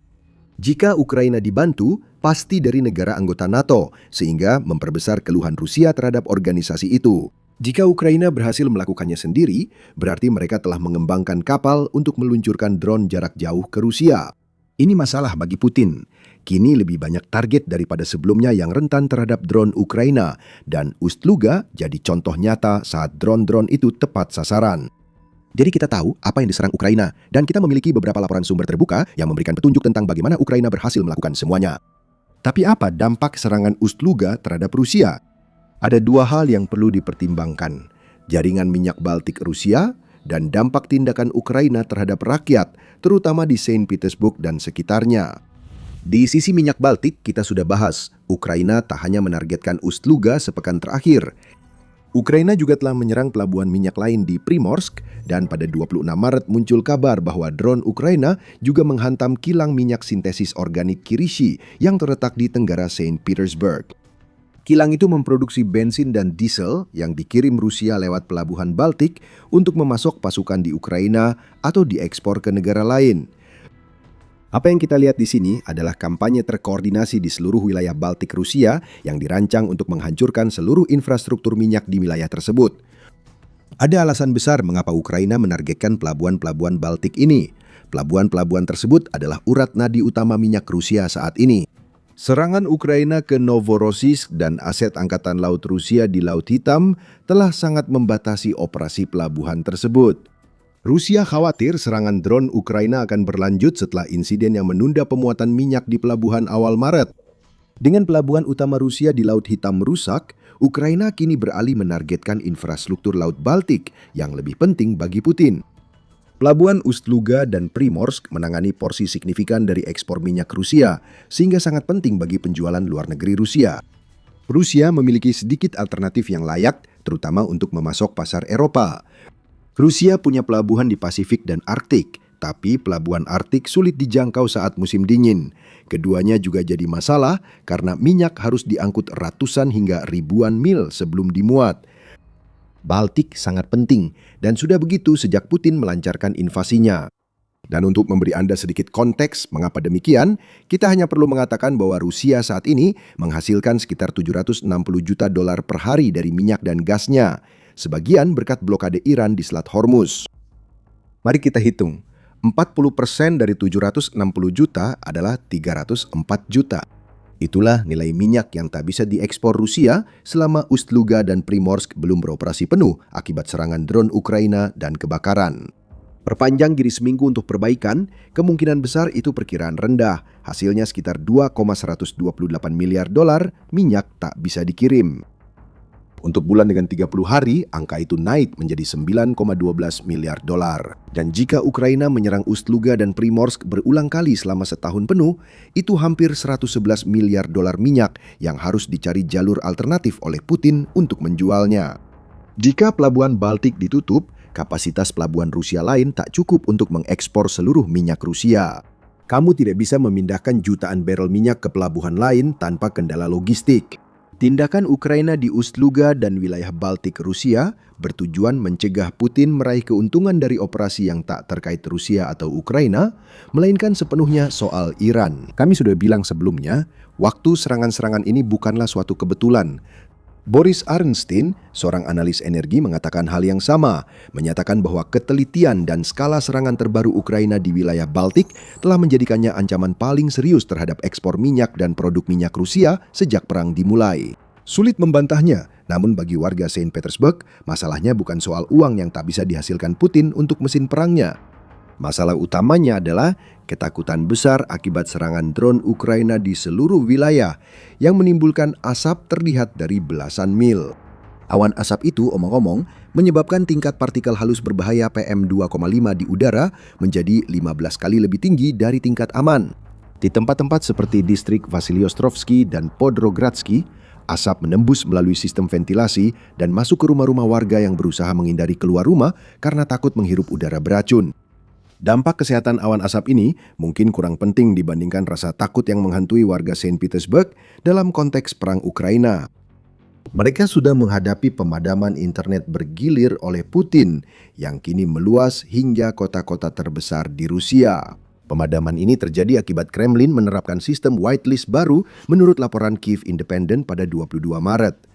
Jika Ukraina dibantu, pasti dari negara anggota NATO, sehingga memperbesar keluhan Rusia terhadap organisasi itu. Jika Ukraina berhasil melakukannya sendiri, berarti mereka telah mengembangkan kapal untuk meluncurkan drone jarak jauh ke Rusia. Ini masalah bagi Putin. Kini lebih banyak target daripada sebelumnya yang rentan terhadap drone Ukraina, dan Ust-Luga jadi contoh nyata saat drone-drone itu tepat sasaran. Jadi kita tahu apa yang diserang Ukraina, dan kita memiliki beberapa laporan sumber terbuka yang memberikan petunjuk tentang bagaimana Ukraina berhasil melakukan semuanya. Tapi apa dampak serangan Ust-Luga terhadap Rusia? Ada dua hal yang perlu dipertimbangkan, jaringan minyak Baltik Rusia dan dampak tindakan Ukraina terhadap rakyat, terutama di Saint Petersburg dan sekitarnya. Di sisi minyak Baltik kita sudah bahas, Ukraina tak hanya menargetkan Ust-Luga sepekan terakhir. Ukraina juga telah menyerang pelabuhan minyak lain di Primorsk, dan pada 26 Maret muncul kabar bahwa drone Ukraina juga menghantam kilang minyak sintesis organik Kirishi yang terletak di tenggara Saint Petersburg. Kilang itu memproduksi bensin dan diesel yang dikirim Rusia lewat pelabuhan Baltik untuk memasok pasukan di Ukraina atau diekspor ke negara lain. Apa yang kita lihat di sini adalah kampanye terkoordinasi di seluruh wilayah Baltik Rusia yang dirancang untuk menghancurkan seluruh infrastruktur minyak di wilayah tersebut. Ada alasan besar mengapa Ukraina menargetkan pelabuhan-pelabuhan Baltik ini. Pelabuhan-pelabuhan tersebut adalah urat nadi utama minyak Rusia saat ini. Serangan Ukraina ke Novorossiysk dan aset Angkatan Laut Rusia di Laut Hitam telah sangat membatasi operasi pelabuhan tersebut. Rusia khawatir serangan drone Ukraina akan berlanjut setelah insiden yang menunda pemuatan minyak di pelabuhan awal Maret. Dengan pelabuhan utama Rusia di Laut Hitam rusak, Ukraina kini beralih menargetkan infrastruktur Laut Baltik yang lebih penting bagi Putin. Pelabuhan Ust-Luga dan Primorsk menangani porsi signifikan dari ekspor minyak Rusia, sehingga sangat penting bagi penjualan luar negeri Rusia. Rusia memiliki sedikit alternatif yang layak, terutama untuk memasok pasar Eropa. Rusia punya pelabuhan di Pasifik dan Arktik, tapi pelabuhan Arktik sulit dijangkau saat musim dingin. Keduanya juga jadi masalah karena minyak harus diangkut ratusan hingga ribuan mil sebelum dimuat. Baltik sangat penting, dan sudah begitu sejak Putin melancarkan invasinya. Dan untuk memberi Anda sedikit konteks mengapa demikian, kita hanya perlu mengatakan bahwa Rusia saat ini menghasilkan sekitar 760 juta dolar per hari dari minyak dan gasnya, sebagian berkat blokade Iran di Selat Hormuz. Mari kita hitung, 40% dari 760 juta adalah 304 juta. Itulah nilai minyak yang tak bisa diekspor Rusia selama Ust-Luga dan Primorsk belum beroperasi penuh akibat serangan drone Ukraina dan kebakaran. Perpanjang diri seminggu untuk perbaikan, kemungkinan besar itu perkiraan rendah. Hasilnya sekitar 2,128 miliar dolar minyak tak bisa dikirim. Untuk bulan dengan 30 hari, angka itu naik menjadi 9,12 miliar dolar. Dan jika Ukraina menyerang Ust-Luga dan Primorsk berulang kali selama setahun penuh, itu hampir 111 miliar dolar minyak yang harus dicari jalur alternatif oleh Putin untuk menjualnya. Jika pelabuhan Baltik ditutup, kapasitas pelabuhan Rusia lain tak cukup untuk mengekspor seluruh minyak Rusia. Kamu tidak bisa memindahkan jutaan barel minyak ke pelabuhan lain tanpa kendala logistik. Tindakan Ukraina di Ust-Luga dan wilayah Baltik Rusia bertujuan mencegah Putin meraih keuntungan dari operasi yang tak terkait Rusia atau Ukraina, melainkan sepenuhnya soal Iran. Kami sudah bilang sebelumnya, waktu serangan-serangan ini bukanlah suatu kebetulan. Boris Arnstein, seorang analis energi, mengatakan hal yang sama, menyatakan bahwa ketelitian dan skala serangan terbaru Ukraina di wilayah Baltik telah menjadikannya ancaman paling serius terhadap ekspor minyak dan produk minyak Rusia sejak perang dimulai. Sulit membantahnya, namun bagi warga Saint Petersburg, masalahnya bukan soal uang yang tak bisa dihasilkan Putin untuk mesin perangnya. Masalah utamanya adalah ketakutan besar akibat serangan drone Ukraina di seluruh wilayah yang menimbulkan asap terlihat dari belasan mil. Awan asap itu, omong-omong, menyebabkan tingkat partikel halus berbahaya PM2,5 di udara menjadi 15 kali lebih tinggi dari tingkat aman. Di tempat-tempat seperti distrik Vasiliostrovsky dan Podrogradsky, Asap menembus melalui sistem ventilasi dan masuk ke rumah-rumah warga yang berusaha menghindari keluar rumah karena takut menghirup udara beracun. Dampak kesehatan awan asap ini mungkin kurang penting dibandingkan rasa takut yang menghantui warga Saint Petersburg dalam konteks perang Ukraina. Mereka sudah menghadapi pemadaman internet bergilir oleh Putin yang kini meluas hingga kota-kota terbesar di Rusia. Pemadaman ini terjadi akibat Kremlin menerapkan sistem whitelist baru menurut laporan Kyiv Independent pada 22 Maret.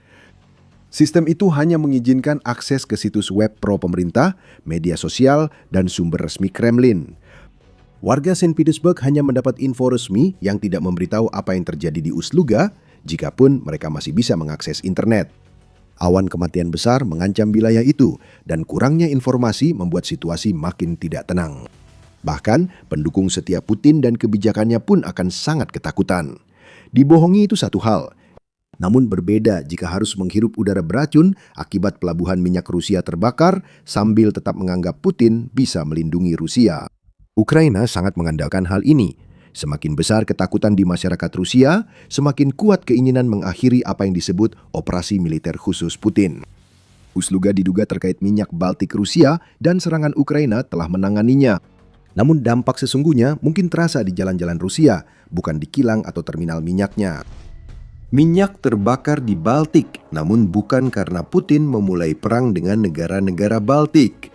Sistem itu hanya mengizinkan akses ke situs web pro-pemerintah, media sosial, dan sumber resmi Kremlin. Warga Saint Petersburg hanya mendapat info resmi yang tidak memberitahu apa yang terjadi di Ust-Luga, jikapun mereka masih bisa mengakses internet. Awan kematian besar mengancam wilayah itu, dan kurangnya informasi membuat situasi makin tidak tenang. Bahkan, pendukung setia Putin dan kebijakannya pun akan sangat ketakutan. Dibohongi itu satu hal, namun berbeda jika harus menghirup udara beracun akibat pelabuhan minyak Rusia terbakar sambil tetap menganggap Putin bisa melindungi Rusia. Ukraina sangat mengandalkan hal ini. Semakin besar ketakutan di masyarakat Rusia, semakin kuat keinginan mengakhiri apa yang disebut operasi militer khusus Putin. Ust-Luga diduga terkait minyak Baltik Rusia dan serangan Ukraina telah menanganinya. Namun dampak sesungguhnya mungkin terasa di jalan-jalan Rusia, bukan di kilang atau terminal minyaknya. Minyak terbakar di Baltik, namun bukan karena Putin memulai perang dengan negara-negara Baltik.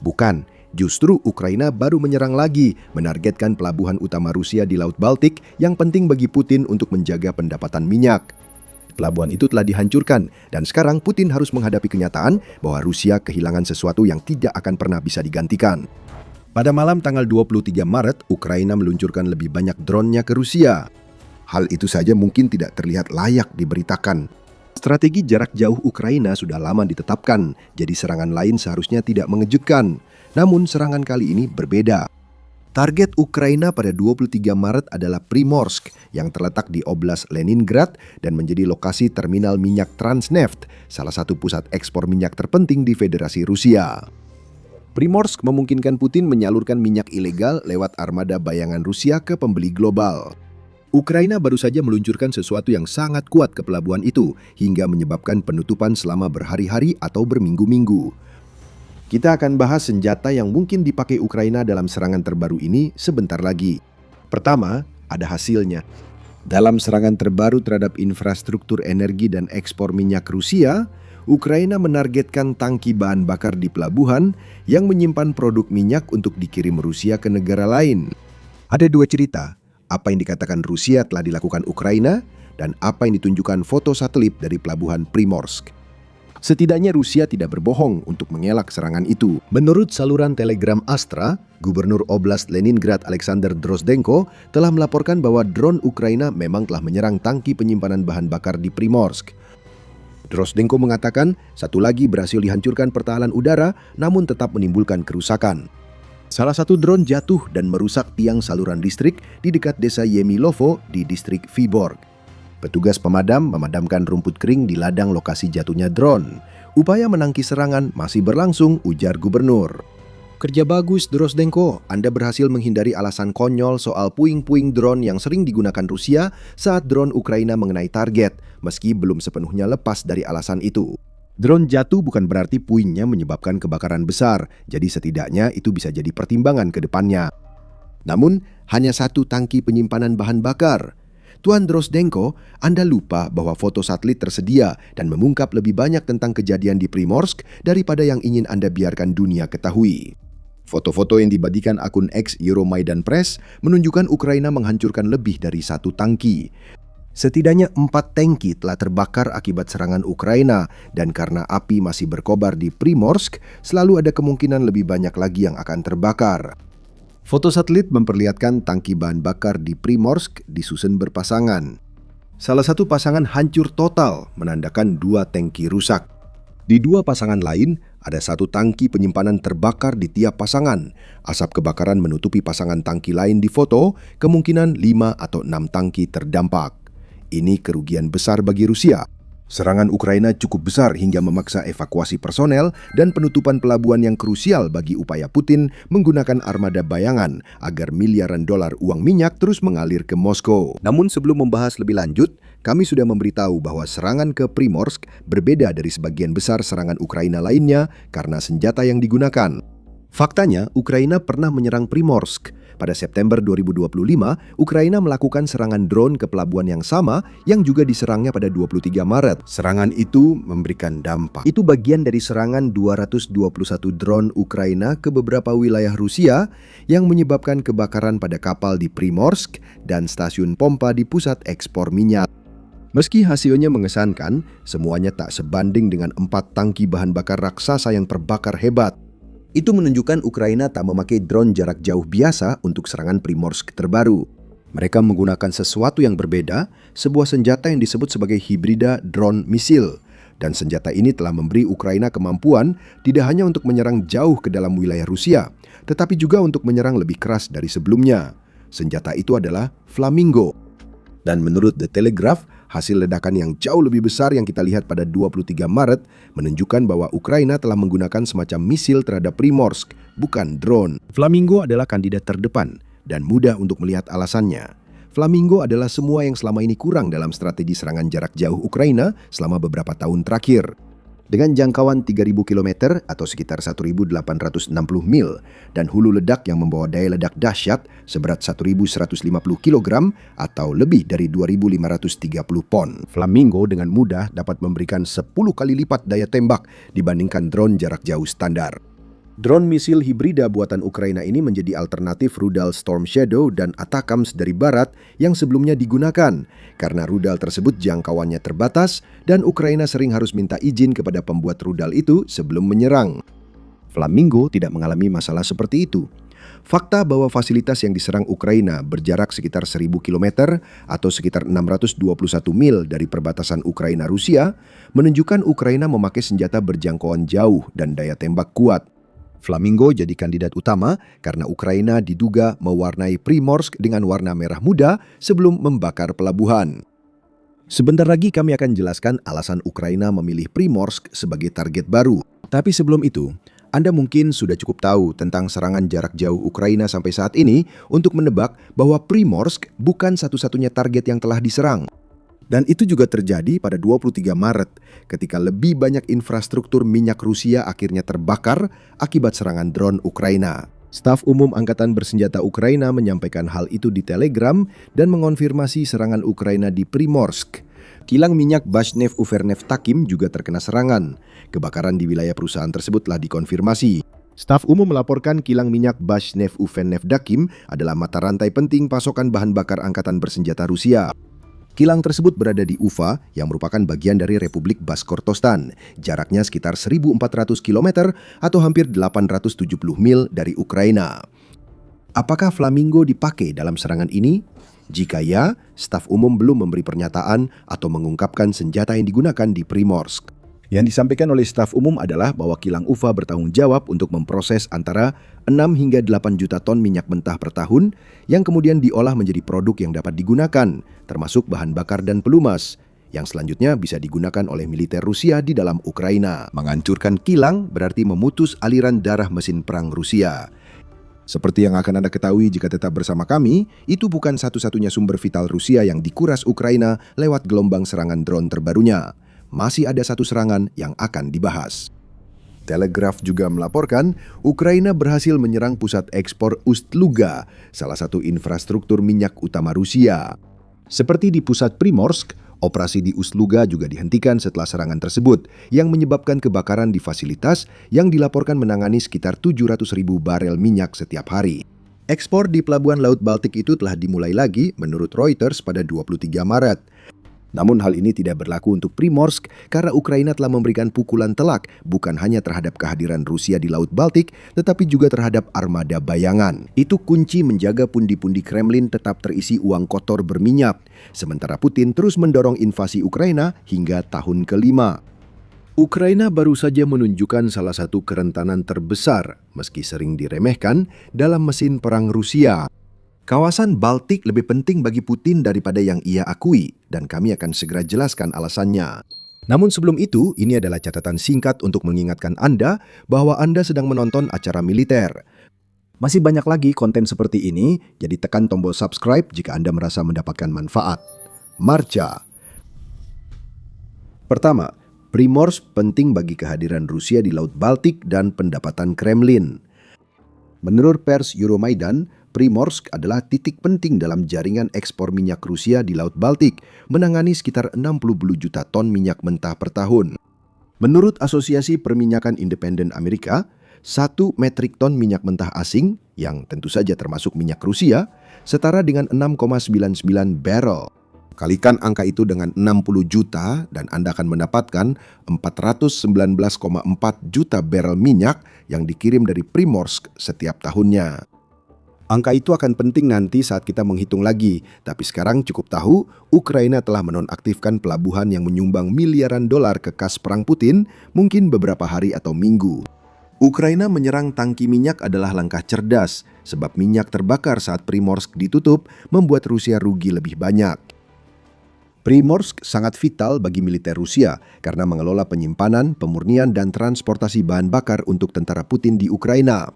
Bukan, justru Ukraina baru menyerang lagi, menargetkan pelabuhan utama Rusia di Laut Baltik yang penting bagi Putin untuk menjaga pendapatan minyak. Pelabuhan itu telah dihancurkan, dan sekarang Putin harus menghadapi kenyataan bahwa Rusia kehilangan sesuatu yang tidak akan pernah bisa digantikan. Pada malam tanggal 23 Maret, Ukraina meluncurkan lebih banyak drone-nya ke Rusia. Hal itu saja mungkin tidak terlihat layak diberitakan. Strategi jarak jauh Ukraina sudah lama ditetapkan, jadi serangan lain seharusnya tidak mengejutkan. Namun serangan kali ini berbeda. Target Ukraina pada 23 Maret adalah Primorsk yang terletak di Oblast Leningrad dan menjadi lokasi terminal minyak Transneft, salah satu pusat ekspor minyak terpenting di Federasi Rusia. Primorsk memungkinkan Putin menyalurkan minyak ilegal lewat armada bayangan Rusia ke pembeli global. Ukraina baru saja meluncurkan sesuatu yang sangat kuat ke pelabuhan itu hingga menyebabkan penutupan selama berhari-hari atau berminggu-minggu. Kita akan bahas senjata yang mungkin dipakai Ukraina dalam serangan terbaru ini sebentar lagi. Pertama, ada hasilnya. Dalam serangan terbaru terhadap infrastruktur energi dan ekspor minyak Rusia, Ukraina menargetkan tangki bahan bakar di pelabuhan yang menyimpan produk minyak untuk dikirim Rusia ke negara lain. Ada dua cerita, apa yang dikatakan Rusia telah dilakukan Ukraina dan apa yang ditunjukkan foto satelit dari pelabuhan Primorsk. Setidaknya Rusia tidak berbohong untuk mengelak serangan itu. Menurut saluran Telegram Astra, Gubernur Oblast Leningrad Alexander Drozdenko telah melaporkan bahwa drone Ukraina memang telah menyerang tangki penyimpanan bahan bakar di Primorsk. Drozdenko mengatakan satu lagi berhasil dihancurkan pertahanan udara namun tetap menimbulkan kerusakan. Salah satu drone jatuh dan merusak tiang saluran listrik di dekat desa Yemilovo di distrik Vyborg. Petugas pemadam memadamkan rumput kering di ladang lokasi jatuhnya drone. Upaya menangkis serangan masih berlangsung, ujar gubernur. Kerja bagus, Drozdenko. Anda berhasil menghindari alasan konyol soal puing-puing drone yang sering digunakan Rusia saat drone Ukraina mengenai target, meski belum sepenuhnya lepas dari alasan itu. Drone jatuh bukan berarti puingnya menyebabkan kebakaran besar, jadi setidaknya itu bisa jadi pertimbangan ke depannya. Namun, hanya satu tangki penyimpanan bahan bakar. Tuan Drozdenko, Anda lupa bahwa foto satelit tersedia dan mengungkap lebih banyak tentang kejadian di Primorsk daripada yang ingin Anda biarkan dunia ketahui. Foto-foto yang dibagikan akun X Euromaidan Press menunjukkan Ukraina menghancurkan lebih dari satu tangki. Setidaknya 4 tangki telah terbakar akibat serangan Ukraina, dan karena api masih berkobar di Primorsk, selalu ada kemungkinan lebih banyak lagi yang akan terbakar. Foto satelit memperlihatkan tangki bahan bakar di Primorsk disusun berpasangan. Salah satu pasangan hancur total, menandakan 2 tangki rusak. Di 2 pasangan lain, ada 1 tangki penyimpanan terbakar di tiap pasangan. Asap kebakaran menutupi pasangan tangki lain di foto, kemungkinan 5 atau 6 tangki terdampak. Ini kerugian besar bagi Rusia. Serangan Ukraina cukup besar hingga memaksa evakuasi personel dan penutupan pelabuhan yang krusial bagi upaya Putin menggunakan armada bayangan agar miliaran dolar uang minyak terus mengalir ke Moskow. Namun sebelum membahas lebih lanjut, kami sudah memberitahu bahwa serangan ke Primorsk berbeda dari sebagian besar serangan Ukraina lainnya karena senjata yang digunakan. Faktanya, Ukraina pernah menyerang Primorsk. Pada September 2025, Ukraina melakukan serangan drone ke pelabuhan yang sama yang juga diserangnya pada 23 Maret. Serangan itu memberikan dampak. Itu bagian dari serangan 221 drone Ukraina ke beberapa wilayah Rusia yang menyebabkan kebakaran pada kapal di Primorsk dan stasiun pompa di pusat ekspor minyak. Meski hasilnya mengesankan, semuanya tak sebanding dengan 4 tangki bahan bakar raksasa yang terbakar hebat. Itu menunjukkan Ukraina tak memakai drone jarak jauh biasa untuk serangan Primorsk terbaru. Mereka menggunakan sesuatu yang berbeda, sebuah senjata yang disebut sebagai hibrida drone misil. Dan senjata ini telah memberi Ukraina kemampuan tidak hanya untuk menyerang jauh ke dalam wilayah Rusia, tetapi juga untuk menyerang lebih keras dari sebelumnya. Senjata itu adalah Flamingo. Dan menurut The Telegraph, hasil ledakan yang jauh lebih besar yang kita lihat pada 23 Maret menunjukkan bahwa Ukraina telah menggunakan semacam misil terhadap Primorsk, bukan drone. Flamingo adalah kandidat terdepan dan mudah untuk melihat alasannya. Flamingo adalah semua yang selama ini kurang dalam strategi serangan jarak jauh Ukraina selama beberapa tahun terakhir. Dengan jangkauan 3.000 km atau sekitar 1.860 mil dan hulu ledak yang membawa daya ledak dahsyat seberat 1.150 kg atau lebih dari 2.530 pon. Flamingo dengan mudah dapat memberikan 10 kali lipat daya tembak dibandingkan drone jarak jauh standar. Drone misil hibrida buatan Ukraina ini menjadi alternatif rudal Storm Shadow dan Atacams dari barat yang sebelumnya digunakan, karena rudal tersebut jangkauannya terbatas dan Ukraina sering harus minta izin kepada pembuat rudal itu sebelum menyerang. Flamingo tidak mengalami masalah seperti itu. Fakta bahwa fasilitas yang diserang Ukraina berjarak sekitar 1.000 km atau sekitar 621 mil dari perbatasan Ukraina-Rusia menunjukkan Ukraina memakai senjata berjangkauan jauh dan daya tembak kuat. Flamingo jadi kandidat utama karena Ukraina diduga mewarnai Primorsk dengan warna merah muda sebelum membakar pelabuhan. Sebentar lagi kami akan jelaskan alasan Ukraina memilih Primorsk sebagai target baru. Tapi sebelum itu, Anda mungkin sudah cukup tahu tentang serangan jarak jauh Ukraina sampai saat ini untuk menebak bahwa Primorsk bukan satu-satunya target yang telah diserang. Dan itu juga terjadi pada 23 Maret ketika lebih banyak infrastruktur minyak Rusia akhirnya terbakar akibat serangan drone Ukraina. Staf Umum Angkatan Bersenjata Ukraina menyampaikan hal itu di Telegram dan mengonfirmasi serangan Ukraina di Primorsk. Kilang minyak Bashneft-Uverneft-Takim juga terkena serangan. Kebakaran di wilayah perusahaan tersebut telah dikonfirmasi. Staf Umum melaporkan kilang minyak Bashneft-Uverneft-Takim adalah mata rantai penting pasokan bahan bakar Angkatan Bersenjata Rusia. Kilang tersebut berada di Ufa yang merupakan bagian dari Republik Bashkortostan. Jaraknya sekitar 1.400 km atau hampir 870 mil dari Ukraina. Apakah Flamingo dipakai dalam serangan ini? Jika ya, staf umum belum memberi pernyataan atau mengungkapkan senjata yang digunakan di Primorsk. Yang disampaikan oleh staf umum adalah bahwa kilang Ufa bertanggung jawab untuk memproses antara 6 hingga 8 juta ton minyak mentah per tahun yang kemudian diolah menjadi produk yang dapat digunakan, termasuk bahan bakar dan pelumas, yang selanjutnya bisa digunakan oleh militer Rusia di dalam Ukraina. Menghancurkan kilang berarti memutus aliran darah mesin perang Rusia. Seperti yang akan Anda ketahui jika tetap bersama kami, itu bukan satu-satunya sumber vital Rusia yang dikuras Ukraina lewat gelombang serangan drone terbarunya. Masih ada satu serangan yang akan dibahas. Telegraph juga melaporkan Ukraina berhasil menyerang pusat ekspor Ust-Luga, salah satu infrastruktur minyak utama Rusia. Seperti di pusat Primorsk, operasi di Ust-Luga juga dihentikan setelah serangan tersebut yang menyebabkan kebakaran di fasilitas yang dilaporkan menangani sekitar 700.000 barel minyak setiap hari. Ekspor di pelabuhan Laut Baltik itu telah dimulai lagi menurut Reuters pada 23 Maret. Namun hal ini tidak berlaku untuk Primorsk karena Ukraina telah memberikan pukulan telak bukan hanya terhadap kehadiran Rusia di Laut Baltik, tetapi juga terhadap armada bayangan. Itu kunci menjaga pundi-pundi Kremlin tetap terisi uang kotor berminyak, sementara Putin terus mendorong invasi Ukraina hingga tahun ke-5. Ukraina baru saja menunjukkan salah satu kerentanan terbesar, meski sering diremehkan, dalam mesin perang Rusia. Kawasan Baltik lebih penting bagi Putin daripada yang ia akui, dan kami akan segera jelaskan alasannya. Namun sebelum itu, ini adalah catatan singkat untuk mengingatkan Anda bahwa Anda sedang menonton acara militer. Masih banyak lagi konten seperti ini, jadi tekan tombol subscribe jika Anda merasa mendapatkan manfaat. Marcha. Pertama, Primorsk penting bagi kehadiran Rusia di Laut Baltik dan pendapatan Kremlin. Menurut pers Euromaidan, Primorsk adalah titik penting dalam jaringan ekspor minyak Rusia di Laut Baltik, menangani sekitar 60 juta ton minyak mentah per tahun. Menurut Asosiasi Perminyakan Independen Amerika, 1 metrik ton minyak mentah asing, yang tentu saja termasuk minyak Rusia, setara dengan 6,99 barrel. Kalikan angka itu dengan 60 juta dan Anda akan mendapatkan 419,4 juta barrel minyak yang dikirim dari Primorsk setiap tahunnya. Angka itu akan penting nanti saat kita menghitung lagi, tapi sekarang cukup tahu Ukraina telah menonaktifkan pelabuhan yang menyumbang miliaran dolar ke kas perang Putin mungkin beberapa hari atau minggu. Ukraina menyerang tangki minyak adalah langkah cerdas, sebab minyak terbakar saat Primorsk ditutup membuat Rusia rugi lebih banyak. Primorsk sangat vital bagi militer Rusia karena mengelola penyimpanan, pemurnian, dan transportasi bahan bakar untuk tentara Putin di Ukraina.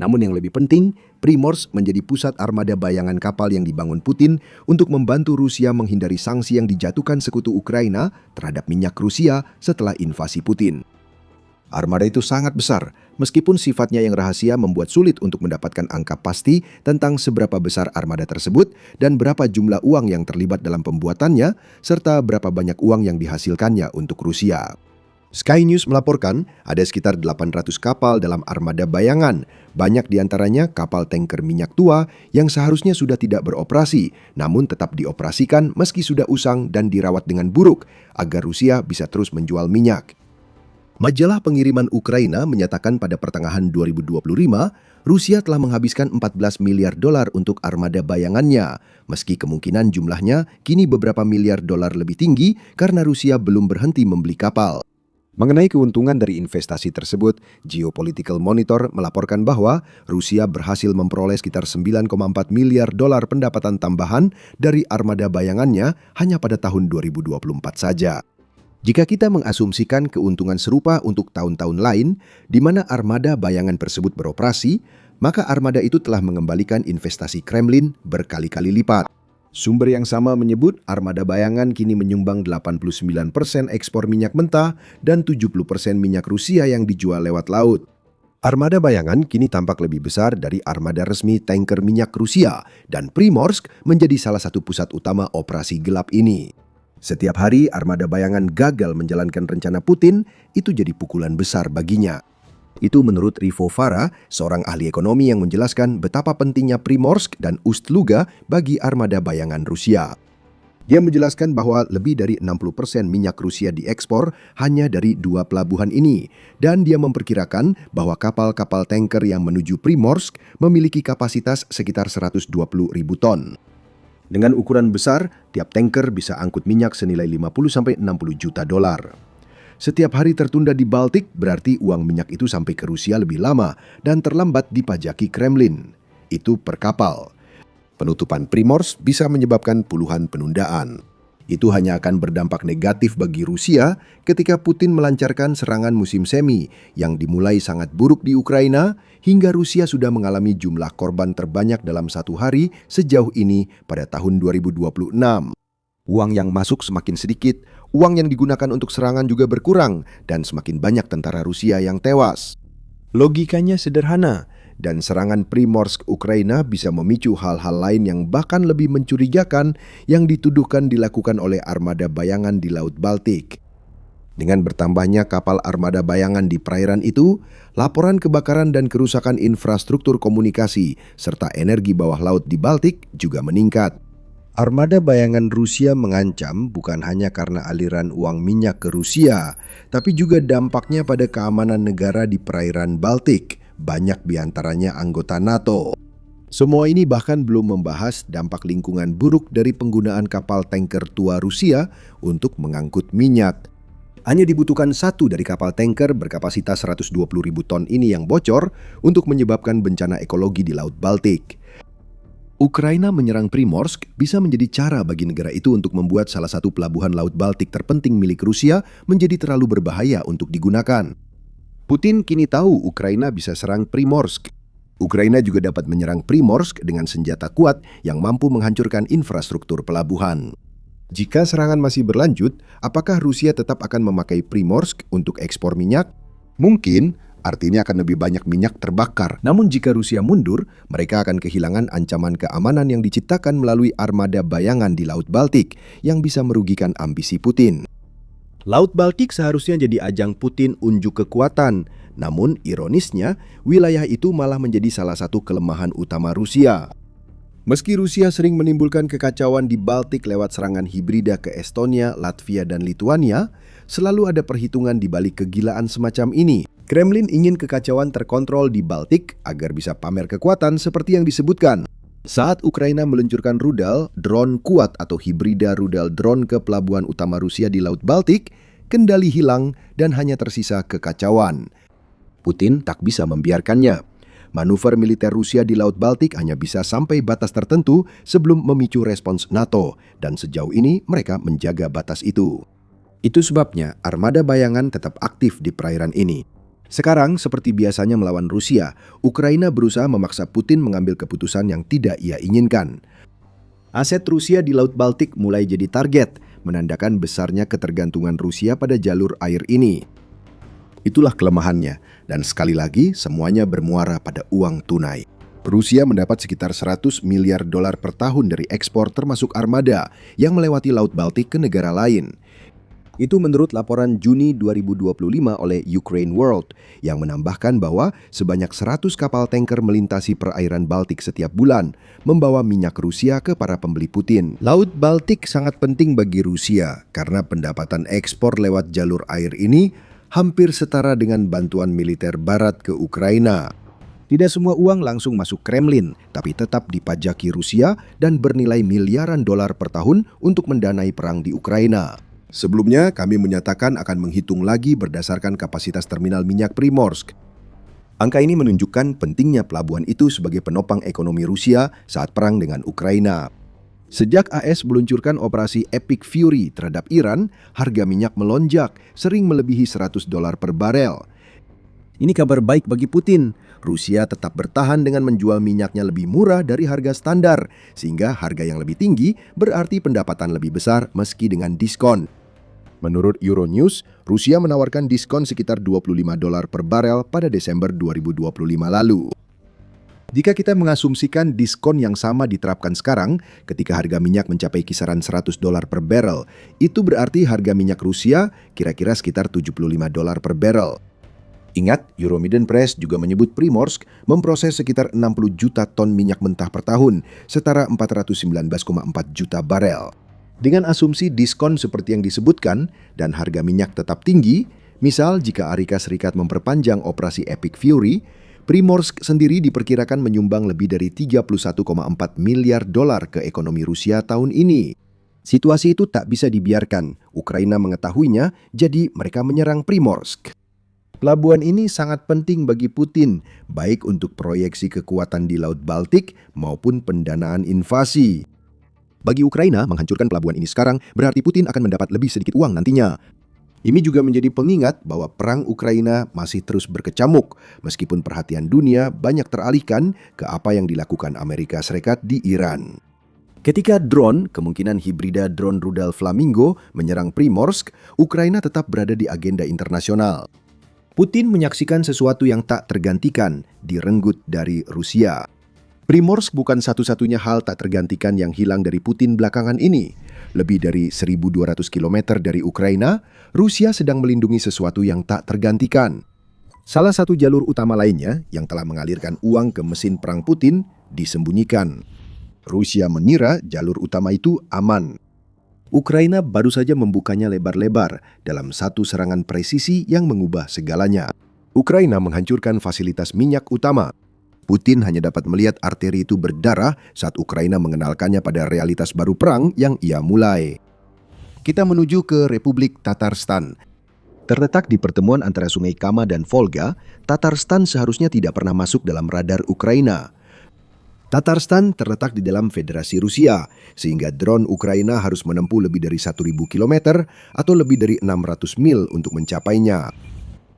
Namun yang lebih penting, Primorsk menjadi pusat armada bayangan kapal yang dibangun Putin untuk membantu Rusia menghindari sanksi yang dijatuhkan sekutu Ukraina terhadap minyak Rusia setelah invasi Putin. Armada itu sangat besar, meskipun sifatnya yang rahasia membuat sulit untuk mendapatkan angka pasti tentang seberapa besar armada tersebut dan berapa jumlah uang yang terlibat dalam pembuatannya, serta berapa banyak uang yang dihasilkannya untuk Rusia. Sky News melaporkan ada sekitar 800 kapal dalam armada bayangan, banyak diantaranya kapal tanker minyak tua yang seharusnya sudah tidak beroperasi, namun tetap dioperasikan meski sudah usang dan dirawat dengan buruk, agar Rusia bisa terus menjual minyak. Majalah pengiriman Ukraina menyatakan pada pertengahan 2025, Rusia telah menghabiskan 14 miliar dolar untuk armada bayangannya, meski kemungkinan jumlahnya kini beberapa miliar dolar lebih tinggi karena Rusia belum berhenti membeli kapal. Mengenai keuntungan dari investasi tersebut, Geopolitical Monitor melaporkan bahwa Rusia berhasil memperoleh sekitar 9,4 miliar dolar pendapatan tambahan dari armada bayangannya hanya pada tahun 2024 saja. Jika kita mengasumsikan keuntungan serupa untuk tahun-tahun lain, di mana armada bayangan tersebut beroperasi, maka armada itu telah mengembalikan investasi Kremlin berkali-kali lipat. Sumber yang sama menyebut armada bayangan kini menyumbang 89% ekspor minyak mentah dan 70% minyak Rusia yang dijual lewat laut. Armada bayangan kini tampak lebih besar dari armada resmi tanker minyak Rusia, dan Primorsk menjadi salah satu pusat utama operasi gelap ini. Setiap hari armada bayangan gagal menjalankan rencana Putin, itu jadi pukulan besar baginya. Itu menurut Rivo Farah, seorang ahli ekonomi yang menjelaskan betapa pentingnya Primorsk dan Ust-Luga bagi armada bayangan Rusia. Dia menjelaskan bahwa lebih dari 60% minyak Rusia diekspor hanya dari 2 pelabuhan ini, dan dia memperkirakan bahwa kapal-kapal tanker yang menuju Primorsk memiliki kapasitas sekitar 120.000 ton. Dengan ukuran besar, tiap tanker bisa angkut minyak senilai 50-60 juta dolar. Setiap hari tertunda di Baltik berarti uang minyak itu sampai ke Rusia lebih lama dan terlambat dipajaki Kremlin. Itu per kapal. Penutupan Primorsk bisa menyebabkan puluhan penundaan. Itu hanya akan berdampak negatif bagi Rusia ketika Putin melancarkan serangan musim semi yang dimulai sangat buruk di Ukraina hingga Rusia sudah mengalami jumlah korban terbanyak dalam satu hari sejauh ini pada tahun 2026. Uang yang masuk semakin sedikit, uang yang digunakan untuk serangan juga berkurang, dan semakin banyak tentara Rusia yang tewas. Logikanya sederhana, dan serangan Primorsk Ukraina bisa memicu hal-hal lain yang bahkan lebih mencurigakan yang dituduhkan dilakukan oleh armada bayangan di Laut Baltik. Dengan bertambahnya kapal armada bayangan di perairan itu, laporan kebakaran dan kerusakan infrastruktur komunikasi serta energi bawah laut di Baltik juga meningkat. Armada bayangan Rusia mengancam bukan hanya karena aliran uang minyak ke Rusia, tapi juga dampaknya pada keamanan negara di perairan Baltik, banyak diantaranya anggota NATO. Semua ini bahkan belum membahas dampak lingkungan buruk dari penggunaan kapal tanker tua Rusia untuk mengangkut minyak. Hanya dibutuhkan satu dari kapal tanker berkapasitas 120.000 ton ini yang bocor untuk menyebabkan bencana ekologi di Laut Baltik. Ukraina menyerang Primorsk bisa menjadi cara bagi negara itu untuk membuat salah satu pelabuhan Laut Baltik terpenting milik Rusia menjadi terlalu berbahaya untuk digunakan. Putin kini tahu Ukraina bisa serang Primorsk. Ukraina juga dapat menyerang Primorsk dengan senjata kuat yang mampu menghancurkan infrastruktur pelabuhan. Jika serangan masih berlanjut, apakah Rusia tetap akan memakai Primorsk untuk ekspor minyak? Mungkin, artinya akan lebih banyak minyak terbakar. Namun jika Rusia mundur, mereka akan kehilangan ancaman keamanan yang diciptakan melalui armada bayangan di Laut Baltik yang bisa merugikan ambisi Putin. Laut Baltik seharusnya jadi ajang Putin unjuk kekuatan. Namun ironisnya, wilayah itu malah menjadi salah satu kelemahan utama Rusia. Meski Rusia sering menimbulkan kekacauan di Baltik lewat serangan hibrida ke Estonia, Latvia, dan Lituania, selalu ada perhitungan di balik kegilaan semacam ini. Kremlin ingin kekacauan terkontrol di Baltik agar bisa pamer kekuatan seperti yang disebutkan. Saat Ukraina meluncurkan rudal, drone kuat atau hibrida rudal drone ke pelabuhan utama Rusia di Laut Baltik, kendali hilang dan hanya tersisa kekacauan. Putin tak bisa membiarkannya. Manuver militer Rusia di Laut Baltik hanya bisa sampai batas tertentu sebelum memicu respons NATO, dan sejauh ini mereka menjaga batas itu. Itu sebabnya armada bayangan tetap aktif di perairan ini. Sekarang, seperti biasanya melawan Rusia, Ukraina berusaha memaksa Putin mengambil keputusan yang tidak ia inginkan. Aset Rusia di Laut Baltik mulai jadi target, menandakan besarnya ketergantungan Rusia pada jalur air ini. Itulah kelemahannya, dan sekali lagi semuanya bermuara pada uang tunai. Rusia mendapat sekitar 100 miliar dolar per tahun dari ekspor termasuk armada yang melewati Laut Baltik ke negara lain. Itu menurut laporan Juni 2025 oleh Ukraine World yang menambahkan bahwa sebanyak 100 kapal tanker melintasi perairan Baltik setiap bulan, membawa minyak Rusia ke para pembeli Putin. Laut Baltik sangat penting bagi Rusia karena pendapatan ekspor lewat jalur air ini hampir setara dengan bantuan militer Barat ke Ukraina. Tidak semua uang langsung masuk Kremlin, tapi tetap dipajaki Rusia dan bernilai miliaran dolar per tahun untuk mendanai perang di Ukraina. Sebelumnya, kami menyatakan akan menghitung lagi berdasarkan kapasitas terminal minyak Primorsk. Angka ini menunjukkan pentingnya pelabuhan itu sebagai penopang ekonomi Rusia saat perang dengan Ukraina. Sejak AS meluncurkan operasi Epic Fury terhadap Iran, harga minyak melonjak, sering melebihi $100 per barel. Ini kabar baik bagi Putin. Rusia tetap bertahan dengan menjual minyaknya lebih murah dari harga standar, sehingga harga yang lebih tinggi berarti pendapatan lebih besar meski dengan diskon. Menurut Euronews, Rusia menawarkan diskon sekitar $25 per barel pada Desember 2025 lalu. Jika kita mengasumsikan diskon yang sama diterapkan sekarang, ketika harga minyak mencapai kisaran $100 per barel, itu berarti harga minyak Rusia kira-kira sekitar $75 per barel. Ingat, Euromaidan Press juga menyebut Primorsk memproses sekitar 60 juta ton minyak mentah per tahun, setara 419,4 juta barel. Dengan asumsi diskon seperti yang disebutkan dan harga minyak tetap tinggi, misal jika Amerika Serikat memperpanjang operasi Epic Fury, Primorsk sendiri diperkirakan menyumbang lebih dari $31,4 miliar ke ekonomi Rusia tahun ini. Situasi itu tak bisa dibiarkan. Ukraina mengetahuinya, jadi mereka menyerang Primorsk. Pelabuhan ini sangat penting bagi Putin, baik untuk proyeksi kekuatan di Laut Baltik maupun pendanaan invasi. Bagi Ukraina, menghancurkan pelabuhan ini sekarang berarti Putin akan mendapat lebih sedikit uang nantinya. Ini juga menjadi pengingat bahwa perang Ukraina masih terus berkecamuk, meskipun perhatian dunia banyak teralihkan ke apa yang dilakukan Amerika Serikat di Iran. Ketika drone, kemungkinan hibrida drone rudal Flamingo, menyerang Primorsk, Ukraina tetap berada di agenda internasional. Putin menyaksikan sesuatu yang tak tergantikan, direnggut dari Rusia. Primorsk bukan satu-satunya hal tak tergantikan yang hilang dari Putin belakangan ini. Lebih dari 1.200 km dari Ukraina, Rusia sedang melindungi sesuatu yang tak tergantikan. Salah satu jalur utama lainnya yang telah mengalirkan uang ke mesin perang Putin disembunyikan. Rusia mengira jalur utama itu aman. Ukraina baru saja membukanya lebar-lebar dalam satu serangan presisi yang mengubah segalanya. Ukraina menghancurkan fasilitas minyak utama. Putin hanya dapat melihat arteri itu berdarah saat Ukraina mengenalkannya pada realitas baru perang yang ia mulai. Kita menuju ke Republik Tatarstan. Terletak di pertemuan antara sungai Kama dan Volga, Tatarstan seharusnya tidak pernah masuk dalam radar Ukraina. Tatarstan terletak di dalam Federasi Rusia, sehingga drone Ukraina harus menempuh lebih dari 1.000 km atau lebih dari 600 mil untuk mencapainya.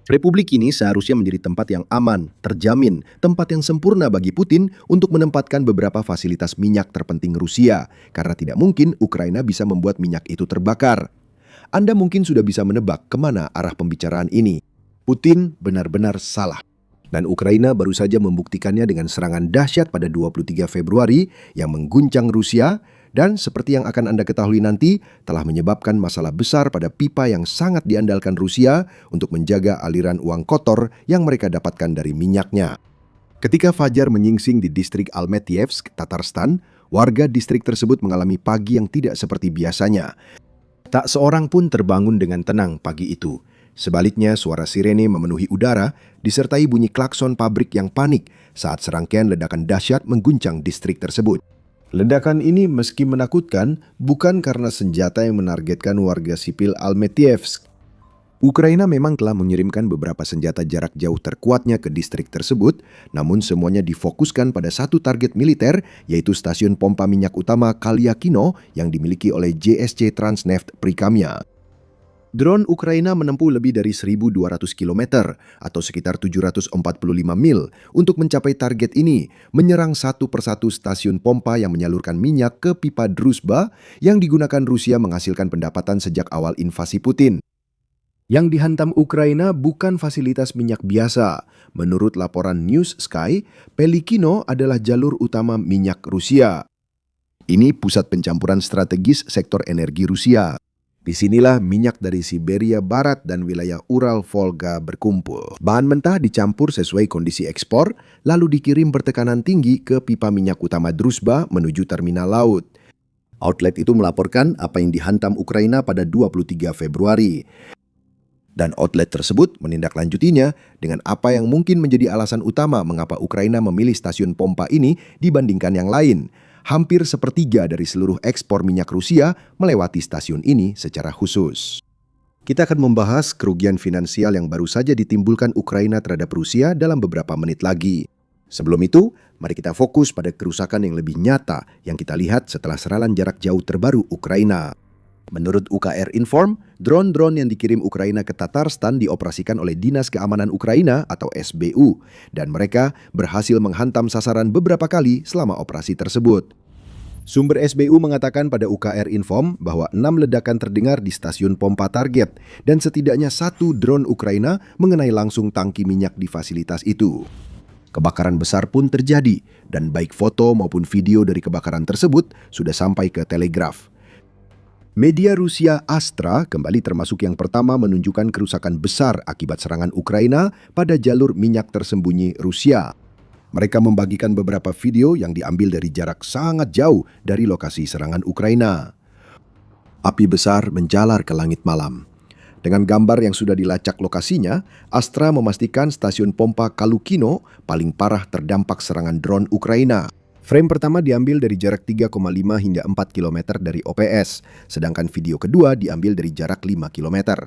Republik ini seharusnya menjadi tempat yang aman, terjamin, tempat yang sempurna bagi Putin untuk menempatkan beberapa fasilitas minyak terpenting Rusia, karena tidak mungkin Ukraina bisa membuat minyak itu terbakar. Anda mungkin sudah bisa menebak kemana arah pembicaraan ini. Putin benar-benar salah. Dan Ukraina baru saja membuktikannya dengan serangan dahsyat pada 23 Februari yang mengguncang Rusia, dan seperti yang akan Anda ketahui nanti, telah menyebabkan masalah besar pada pipa yang sangat diandalkan Rusia untuk menjaga aliran uang kotor yang mereka dapatkan dari minyaknya. Ketika fajar menyingsing di distrik Almetievsk, Tatarstan, warga distrik tersebut mengalami pagi yang tidak seperti biasanya. Tak seorang pun terbangun dengan tenang pagi itu. Sebaliknya, suara sirene memenuhi udara, disertai bunyi klakson pabrik yang panik saat serangkaian ledakan dahsyat mengguncang distrik tersebut. Ledakan ini meski menakutkan, bukan karena senjata yang menargetkan warga sipil Almetievsk. Ukraina memang telah mengirimkan beberapa senjata jarak jauh terkuatnya ke distrik tersebut, namun semuanya difokuskan pada satu target militer, yaitu stasiun pompa minyak utama Kalyakino yang dimiliki oleh JSC Transneft Prikamya. Drone Ukraina menempuh lebih dari 1.200 km atau sekitar 745 mil untuk mencapai target ini, menyerang satu persatu stasiun pompa yang menyalurkan minyak ke pipa Druzhba yang digunakan Rusia menghasilkan pendapatan sejak awal invasi Putin. Yang dihantam Ukraina bukan fasilitas minyak biasa. Menurut laporan News Sky, Pelikino adalah jalur utama minyak Rusia. Ini pusat pencampuran strategis sektor energi Rusia. Disinilah minyak dari Siberia Barat dan wilayah Ural-Volga berkumpul. Bahan mentah dicampur sesuai kondisi ekspor, lalu dikirim bertekanan tinggi ke pipa minyak utama Druzhba menuju terminal laut. Outlet itu melaporkan apa yang dihantam Ukraina pada 23 Februari. Dan outlet tersebut menindaklanjutinya dengan apa yang mungkin menjadi alasan utama mengapa Ukraina memilih stasiun pompa ini dibandingkan yang lain. Hampir sepertiga dari seluruh ekspor minyak Rusia melewati stasiun ini secara khusus. Kita akan membahas kerugian finansial yang baru saja ditimbulkan Ukraina terhadap Rusia dalam beberapa menit lagi. Sebelum itu, mari kita fokus pada kerusakan yang lebih nyata yang kita lihat setelah serangan jarak jauh terbaru Ukraina. Menurut UKR Inform, drone-drone yang dikirim Ukraina ke Tatarstan dioperasikan oleh Dinas Keamanan Ukraina atau SBU, dan mereka berhasil menghantam sasaran beberapa kali selama operasi tersebut. Sumber SBU mengatakan pada UKR Inform bahwa 6 ledakan terdengar di stasiun pompa target, dan setidaknya 1 drone Ukraina mengenai langsung tangki minyak di fasilitas itu. Kebakaran besar pun terjadi, dan baik foto maupun video dari kebakaran tersebut sudah sampai ke Telegraph. Media Rusia Astra kembali termasuk yang pertama menunjukkan kerusakan besar akibat serangan Ukraina pada jalur minyak tersembunyi Rusia. Mereka membagikan beberapa video yang diambil dari jarak sangat jauh dari lokasi serangan Ukraina. Api besar menjalar ke langit malam. Dengan gambar yang sudah dilacak lokasinya, Astra memastikan stasiun pompa Kalukino paling parah terdampak serangan drone Ukraina. Frame pertama diambil dari jarak 3,5 hingga 4 km dari OPS, sedangkan video kedua diambil dari jarak 5 km.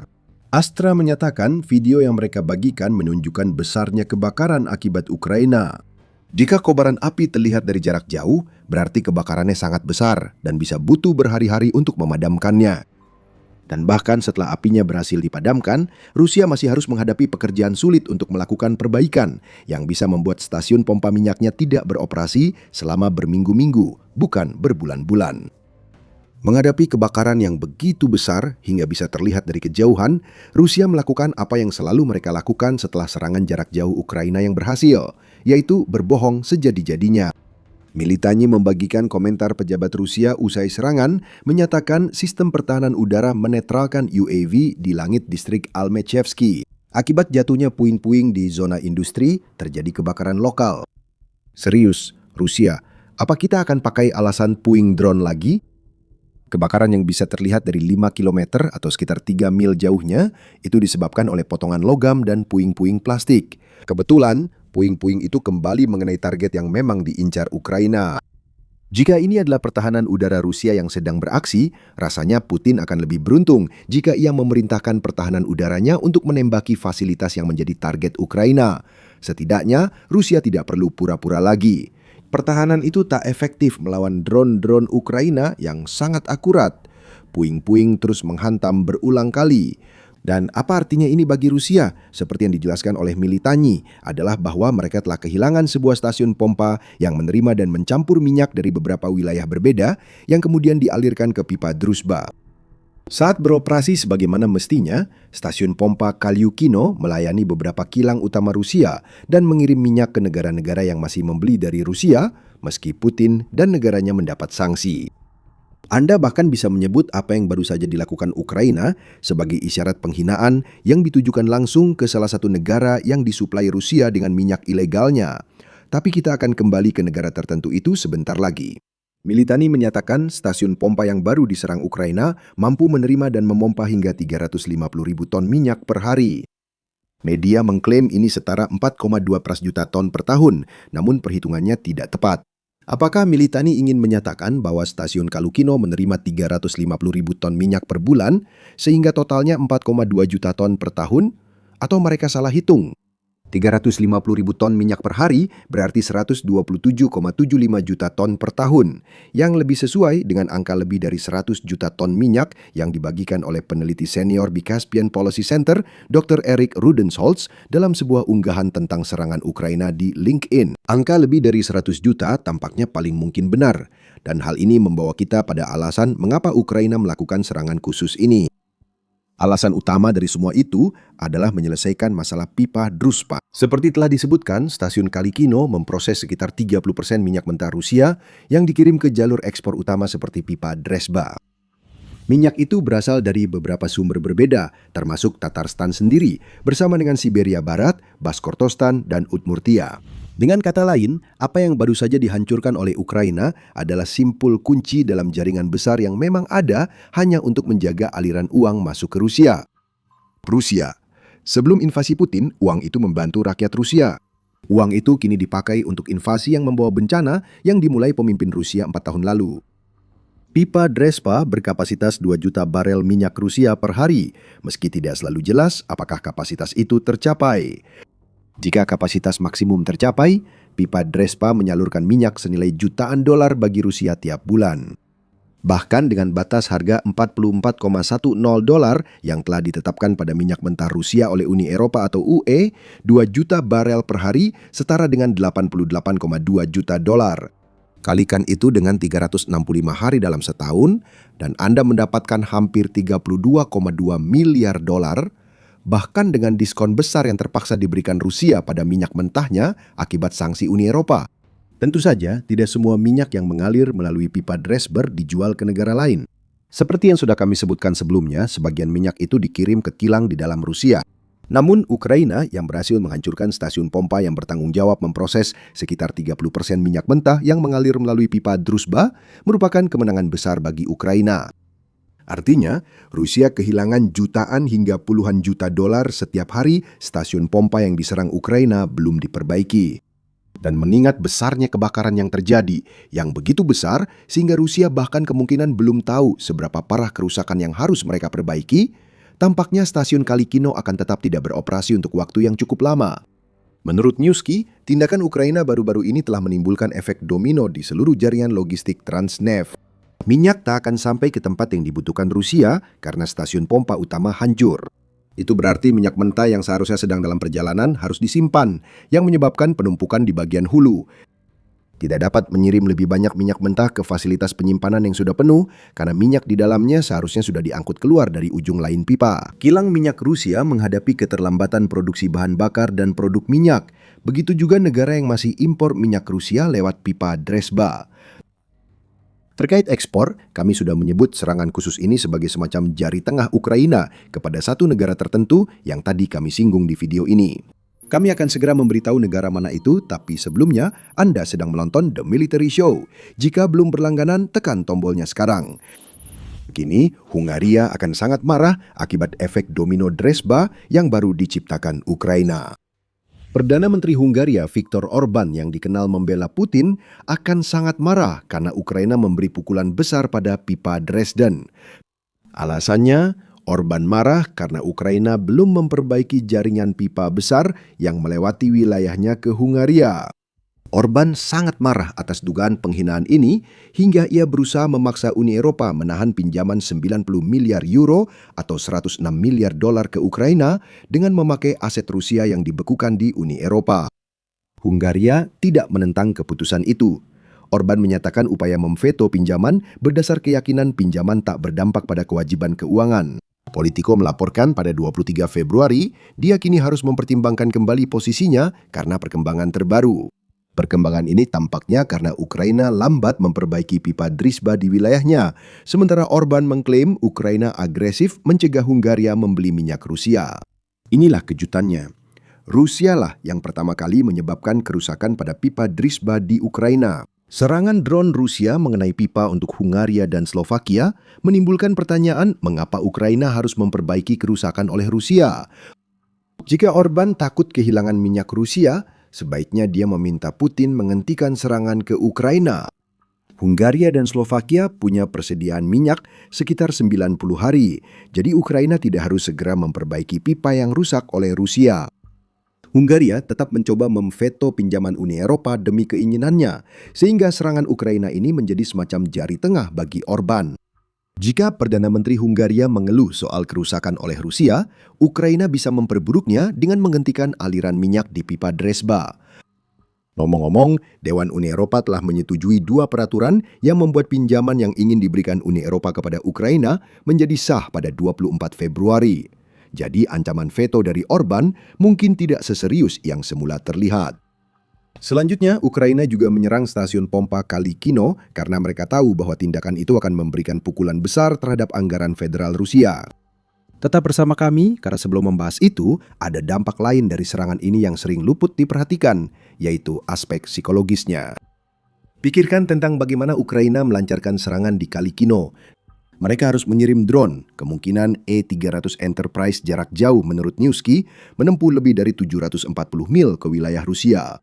Astra menyatakan video yang mereka bagikan menunjukkan besarnya kebakaran akibat Ukraina. Jika kobaran api terlihat dari jarak jauh, berarti kebakarannya sangat besar dan bisa butuh berhari-hari untuk memadamkannya. Dan bahkan setelah apinya berhasil dipadamkan, Rusia masih harus menghadapi pekerjaan sulit untuk melakukan perbaikan yang bisa membuat stasiun pompa minyaknya tidak beroperasi selama berminggu-minggu, bukan berbulan-bulan. Menghadapi kebakaran yang begitu besar hingga bisa terlihat dari kejauhan, Rusia melakukan apa yang selalu mereka lakukan setelah serangan jarak jauh Ukraina yang berhasil, yaitu berbohong sejadi-jadinya. Militanyi membagikan komentar pejabat Rusia usai serangan, menyatakan sistem pertahanan udara menetralkan UAV di langit distrik Almechevsky. Akibat jatuhnya puing-puing di zona industri, terjadi kebakaran lokal. Serius, Rusia, apa kita akan pakai alasan puing drone lagi? Kebakaran yang bisa terlihat dari 5 km atau sekitar 3 mil jauhnya, itu disebabkan oleh potongan logam dan puing-puing plastik. Kebetulan, puing-puing itu kembali mengenai target yang memang diincar Ukraina. Jika ini adalah pertahanan udara Rusia yang sedang beraksi, rasanya Putin akan lebih beruntung jika ia memerintahkan pertahanan udaranya untuk menembaki fasilitas yang menjadi target Ukraina. Setidaknya, Rusia tidak perlu pura-pura lagi. Pertahanan itu tak efektif melawan drone-drone Ukraina yang sangat akurat. Puing-puing terus menghantam berulang kali. Dan apa artinya ini bagi Rusia? Seperti yang dijelaskan oleh Militani, adalah bahwa mereka telah kehilangan sebuah stasiun pompa yang menerima dan mencampur minyak dari beberapa wilayah berbeda yang kemudian dialirkan ke pipa Druzhba. Saat beroperasi sebagaimana mestinya, stasiun pompa Kalyukino melayani beberapa kilang utama Rusia dan mengirim minyak ke negara-negara yang masih membeli dari Rusia, meski Putin dan negaranya mendapat sanksi. Anda bahkan bisa menyebut apa yang baru saja dilakukan Ukraina sebagai isyarat penghinaan yang ditujukan langsung ke salah satu negara yang disuplai Rusia dengan minyak ilegalnya. Tapi kita akan kembali ke negara tertentu itu sebentar lagi. Militani menyatakan stasiun pompa yang baru diserang Ukraina mampu menerima dan memompa hingga 350.000 ton minyak per hari. Media mengklaim ini setara 4,2 juta ton per tahun, namun perhitungannya tidak tepat. Apakah Militani ingin menyatakan bahwa stasiun Kalyukino menerima 350.000 ton minyak per bulan, sehingga totalnya 4,2 juta ton per tahun? Atau mereka salah hitung? 350.000 ton minyak per hari berarti 127,75 juta ton per tahun, yang lebih sesuai dengan angka lebih dari 100 juta ton minyak yang dibagikan oleh peneliti senior di Caspian Policy Center, Dr. Eric Rudensholz, dalam sebuah unggahan tentang serangan Ukraina di LinkedIn. Angka lebih dari 100 juta tampaknya paling mungkin benar, dan hal ini membawa kita pada alasan mengapa Ukraina melakukan serangan khusus ini. Alasan utama dari semua itu adalah menyelesaikan masalah pipa Druzhba. Seperti telah disebutkan, stasiun Kalyukino memproses sekitar 30% minyak mentah Rusia yang dikirim ke jalur ekspor utama seperti pipa Druzhba. Minyak itu berasal dari beberapa sumber berbeda, termasuk Tatarstan sendiri, bersama dengan Siberia Barat, Bashkortostan, dan Udmurtia. Dengan kata lain, apa yang baru saja dihancurkan oleh Ukraina adalah simpul kunci dalam jaringan besar yang memang ada hanya untuk menjaga aliran uang masuk ke Rusia. Rusia. Sebelum invasi Putin, uang itu membantu rakyat Rusia. Uang itu kini dipakai untuk invasi yang membawa bencana yang dimulai pemimpin Rusia 4 tahun lalu. Pipa Druzhba berkapasitas 2 juta barel minyak Rusia per hari, meski tidak selalu jelas apakah kapasitas itu tercapai. Jika kapasitas maksimum tercapai, pipa Druzhba menyalurkan minyak senilai jutaan dolar bagi Rusia tiap bulan. Bahkan dengan batas harga 44,10 dolar yang telah ditetapkan pada minyak mentah Rusia oleh Uni Eropa atau UE, 2 juta barel per hari setara dengan 88,2 juta dolar. Kalikan itu dengan 365 hari dalam setahun, dan Anda mendapatkan hampir 32,2 miliar dolar, bahkan dengan diskon besar yang terpaksa diberikan Rusia pada minyak mentahnya akibat sanksi Uni Eropa. Tentu saja, tidak semua minyak yang mengalir melalui pipa Druzhba dijual ke negara lain. Seperti yang sudah kami sebutkan sebelumnya, sebagian minyak itu dikirim ke kilang di dalam Rusia. Namun, Ukraina yang berhasil menghancurkan stasiun pompa yang bertanggung jawab memproses sekitar 30% minyak mentah yang mengalir melalui pipa Druzhba merupakan kemenangan besar bagi Ukraina. Artinya, Rusia kehilangan jutaan hingga puluhan juta dolar setiap hari stasiun pompa yang diserang Ukraina belum diperbaiki. Dan mengingat besarnya kebakaran yang terjadi, yang begitu besar sehingga Rusia bahkan kemungkinan belum tahu seberapa parah kerusakan yang harus mereka perbaiki, tampaknya stasiun Kalyukino akan tetap tidak beroperasi untuk waktu yang cukup lama. Menurut Newsky, tindakan Ukraina baru-baru ini telah menimbulkan efek domino di seluruh jaringan logistik Transneft. Minyak tak akan sampai ke tempat yang dibutuhkan Rusia karena stasiun pompa utama hancur. Itu berarti minyak mentah yang seharusnya sedang dalam perjalanan harus disimpan, yang menyebabkan penumpukan di bagian hulu. Tidak dapat mengirim lebih banyak minyak mentah ke fasilitas penyimpanan yang sudah penuh, karena minyak di dalamnya seharusnya sudah diangkut keluar dari ujung lain pipa. Kilang minyak Rusia menghadapi keterlambatan produksi bahan bakar dan produk minyak. Begitu juga negara yang masih impor minyak Rusia lewat pipa Druzhba. Terkait ekspor, kami sudah menyebut serangan khusus ini sebagai semacam jari tengah Ukraina kepada satu negara tertentu yang tadi kami singgung di video ini. Kami akan segera memberitahu negara mana itu, tapi sebelumnya Anda sedang menonton The Military Show. Jika belum berlangganan, tekan tombolnya sekarang. Kini, Hungaria akan sangat marah akibat efek domino Druzhba yang baru diciptakan Ukraina. Perdana Menteri Hungaria Viktor Orban yang dikenal membela Putin akan sangat marah karena Ukraina memberi pukulan besar pada pipa Dresden. Alasannya, Orban marah karena Ukraina belum memperbaiki jaringan pipa besar yang melewati wilayahnya ke Hungaria. Orban sangat marah atas dugaan penghinaan ini hingga ia berusaha memaksa Uni Eropa menahan pinjaman 90 miliar euro atau 106 miliar dolar ke Ukraina dengan memakai aset Rusia yang dibekukan di Uni Eropa. Hungaria tidak menentang keputusan itu. Orban menyatakan upaya memveto pinjaman berdasar keyakinan pinjaman tak berdampak pada kewajiban keuangan. Politico melaporkan pada 23 Februari, dia kini harus mempertimbangkan kembali posisinya karena perkembangan terbaru. Perkembangan ini tampaknya karena Ukraina lambat memperbaiki pipa Drizhba di wilayahnya, sementara Orban mengklaim Ukraina agresif mencegah Hungaria membeli minyak Rusia. Inilah kejutannya. Rusialah yang pertama kali menyebabkan kerusakan pada pipa Drizhba di Ukraina. Serangan drone Rusia mengenai pipa untuk Hungaria dan Slovakia menimbulkan pertanyaan mengapa Ukraina harus memperbaiki kerusakan oleh Rusia. Jika Orban takut kehilangan minyak Rusia, sebaiknya dia meminta Putin menghentikan serangan ke Ukraina. Hungaria dan Slovakia punya persediaan minyak sekitar 90 hari, jadi Ukraina tidak harus segera memperbaiki pipa yang rusak oleh Rusia. Hungaria tetap mencoba memveto pinjaman Uni Eropa demi keinginannya, sehingga serangan Ukraina ini menjadi semacam jari tengah bagi Orban. Jika Perdana Menteri Hungaria mengeluh soal kerusakan oleh Rusia, Ukraina bisa memperburuknya dengan menghentikan aliran minyak di pipa Drezhba. Ngomong-ngomong, Dewan Uni Eropa telah menyetujui 2 peraturan yang membuat pinjaman yang ingin diberikan Uni Eropa kepada Ukraina menjadi sah pada 24 Februari. Jadi ancaman veto dari Orban mungkin tidak seserius yang semula terlihat. Selanjutnya, Ukraina juga menyerang stasiun pompa Kalikino karena mereka tahu bahwa tindakan itu akan memberikan pukulan besar terhadap anggaran federal Rusia. Tetap bersama kami, karena sebelum membahas itu, ada dampak lain dari serangan ini yang sering luput diperhatikan, yaitu aspek psikologisnya. Pikirkan tentang bagaimana Ukraina melancarkan serangan di Kalikino. Mereka harus mengirim drone, kemungkinan E-300 Enterprise jarak jauh menurut Newsky, menempuh lebih dari 740 mil ke wilayah Rusia.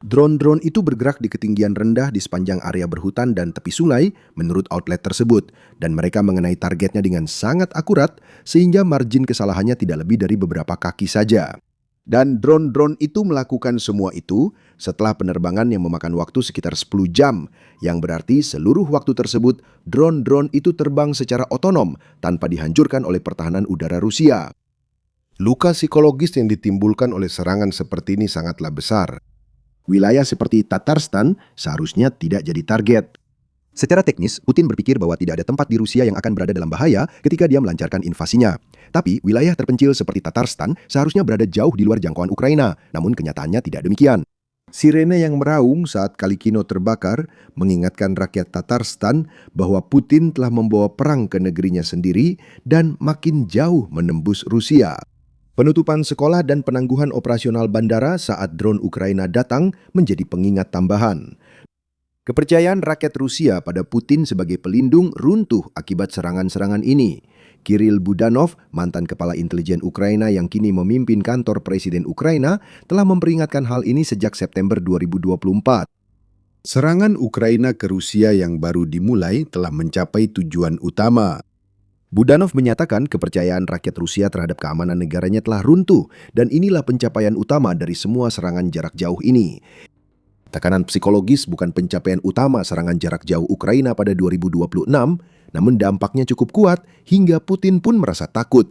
Drone-drone itu bergerak di ketinggian rendah di sepanjang area berhutan dan tepi sungai menurut outlet tersebut, dan mereka mengenai targetnya dengan sangat akurat sehingga margin kesalahannya tidak lebih dari beberapa kaki saja. Dan drone-drone itu melakukan semua itu setelah penerbangan yang memakan waktu sekitar 10 jam, yang berarti seluruh waktu tersebut drone-drone itu terbang secara otonom tanpa dihancurkan oleh pertahanan udara Rusia. Luka psikologis yang ditimbulkan oleh serangan seperti ini sangatlah besar. Wilayah seperti Tatarstan seharusnya tidak jadi target. Secara teknis, Putin berpikir bahwa tidak ada tempat di Rusia yang akan berada dalam bahaya ketika dia melancarkan invasinya. Tapi, wilayah terpencil seperti Tatarstan seharusnya berada jauh di luar jangkauan Ukraina, namun kenyataannya tidak demikian. Sirene yang meraung saat Kalikino terbakar mengingatkan rakyat Tatarstan bahwa Putin telah membawa perang ke negerinya sendiri dan makin jauh menembus Rusia. Penutupan sekolah dan penangguhan operasional bandara saat drone Ukraina datang menjadi pengingat tambahan. Kepercayaan rakyat Rusia pada Putin sebagai pelindung runtuh akibat serangan-serangan ini. Kirill Budanov, mantan kepala intelijen Ukraina yang kini memimpin kantor Presiden Ukraina, telah memperingatkan hal ini sejak September 2024. Serangan Ukraina ke Rusia yang baru dimulai telah mencapai tujuan utama. Budanov menyatakan kepercayaan rakyat Rusia terhadap keamanan negaranya telah runtuh, dan inilah pencapaian utama dari semua serangan jarak jauh ini. Tekanan psikologis bukan pencapaian utama serangan jarak jauh Ukraina pada 2026, namun dampaknya cukup kuat hingga Putin pun merasa takut.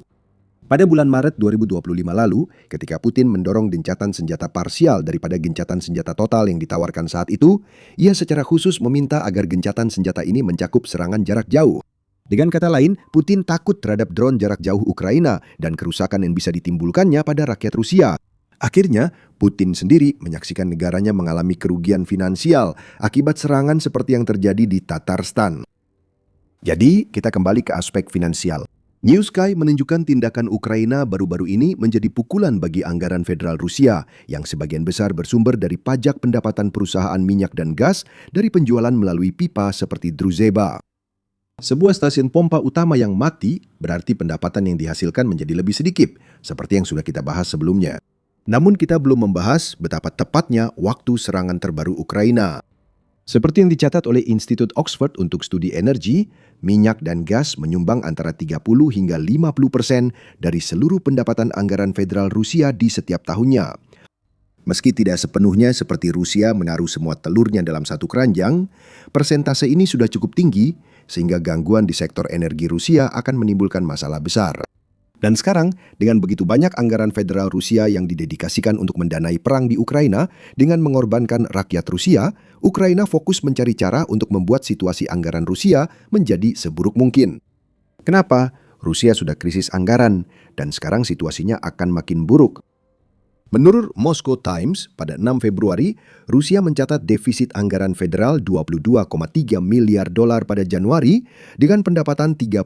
Pada bulan Maret 2025 lalu, ketika Putin mendorong gencatan senjata parsial daripada gencatan senjata total yang ditawarkan saat itu, ia secara khusus meminta agar gencatan senjata ini mencakup serangan jarak jauh. Dengan kata lain, Putin takut terhadap drone jarak jauh Ukraina dan kerusakan yang bisa ditimbulkannya pada rakyat Rusia. Akhirnya, Putin sendiri menyaksikan negaranya mengalami kerugian finansial akibat serangan seperti yang terjadi di Tatarstan. Jadi, kita kembali ke aspek finansial. Newsky menunjukkan tindakan Ukraina baru-baru ini menjadi pukulan bagi anggaran federal Rusia yang sebagian besar bersumber dari pajak pendapatan perusahaan minyak dan gas dari penjualan melalui pipa seperti Druzhba. Sebuah stasiun pompa utama yang mati berarti pendapatan yang dihasilkan menjadi lebih sedikit, seperti yang sudah kita bahas sebelumnya. Namun kita belum membahas betapa tepatnya waktu serangan terbaru Ukraina. Seperti yang dicatat oleh Institut Oxford untuk Studi Energi, minyak dan gas menyumbang antara 30 hingga 50% dari seluruh pendapatan anggaran federal Rusia di setiap tahunnya. Meski tidak sepenuhnya seperti Rusia menaruh semua telurnya dalam satu keranjang, persentase ini sudah cukup tinggi sehingga gangguan di sektor energi Rusia akan menimbulkan masalah besar. Dan sekarang, dengan begitu banyak anggaran federal Rusia yang didedikasikan untuk mendanai perang di Ukraina dengan mengorbankan rakyat Rusia, Ukraina fokus mencari cara untuk membuat situasi anggaran Rusia menjadi seburuk mungkin. Kenapa? Rusia sudah krisis anggaran, dan sekarang situasinya akan makin buruk. Menurut Moscow Times, pada 6 Februari, Rusia mencatat defisit anggaran federal 22,3 miliar dolar pada Januari dengan pendapatan 30,7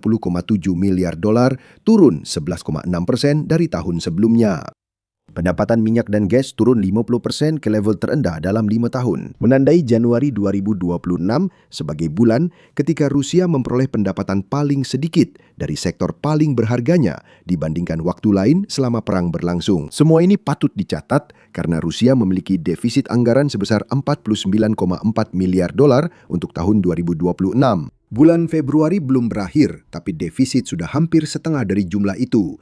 miliar dolar, turun 11,6% dari tahun sebelumnya. Pendapatan minyak dan gas turun 50% ke level terendah dalam 5 tahun, menandai Januari 2026 sebagai bulan ketika Rusia memperoleh pendapatan paling sedikit dari sektor paling berharganya dibandingkan waktu lain selama perang berlangsung. Semua ini patut dicatat karena Rusia memiliki defisit anggaran sebesar 49,4 miliar dolar untuk tahun 2026. Bulan Februari belum berakhir, tapi defisit sudah hampir setengah dari jumlah itu.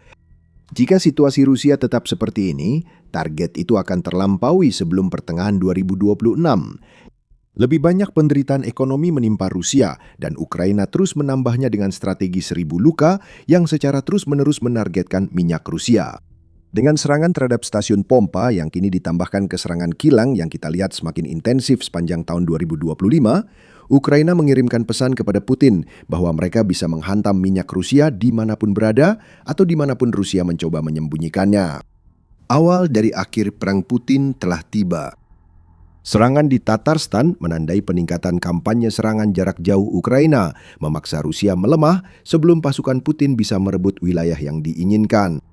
Jika situasi Rusia tetap seperti ini, target itu akan terlampaui sebelum pertengahan 2026. Lebih banyak penderitaan ekonomi menimpa Rusia dan Ukraina terus menambahnya dengan strategi 1000 luka yang secara terus-menerus menargetkan minyak Rusia. Dengan serangan terhadap stasiun pompa yang kini ditambahkan ke serangan kilang yang kita lihat semakin intensif sepanjang tahun 2025, Ukraina mengirimkan pesan kepada Putin bahwa mereka bisa menghantam minyak Rusia dimanapun berada atau dimanapun Rusia mencoba menyembunyikannya. Awal dari akhir perang Putin telah tiba. Serangan di Tatarstan menandai peningkatan kampanye serangan jarak jauh Ukraina, memaksa Rusia melemah sebelum pasukan Putin bisa merebut wilayah yang diinginkan.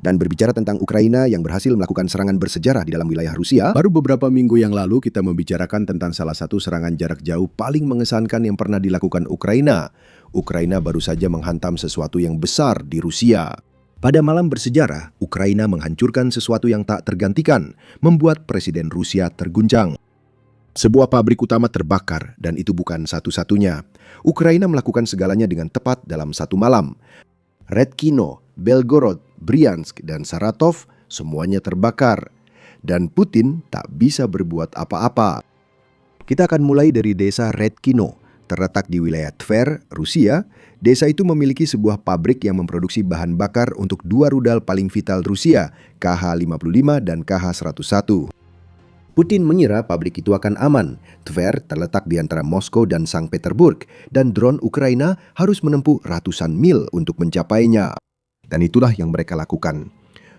Dan berbicara tentang Ukraina yang berhasil melakukan serangan bersejarah di dalam wilayah Rusia, baru beberapa minggu yang lalu kita membicarakan tentang salah satu serangan jarak jauh paling mengesankan yang pernah dilakukan Ukraina. Ukraina baru saja menghantam sesuatu yang besar di Rusia. Pada malam bersejarah, Ukraina menghancurkan sesuatu yang tak tergantikan, membuat Presiden Rusia terguncang. Sebuah pabrik utama terbakar, dan itu bukan satu-satunya. Ukraina melakukan segalanya dengan tepat dalam satu malam. Redkino, Belgorod, Bryansk, dan Saratov semuanya terbakar. Dan Putin tak bisa berbuat apa-apa. Kita akan mulai dari desa Redkino, terletak di wilayah Tver, Rusia. Desa itu memiliki sebuah pabrik yang memproduksi bahan bakar untuk dua rudal paling vital Rusia, KH-55 dan KH-101. Putin mengira pabrik itu akan aman. Tver terletak di antara Moskow dan Sankt Petersburg, dan drone Ukraina harus menempuh ratusan mil untuk mencapainya. Dan itulah yang mereka lakukan.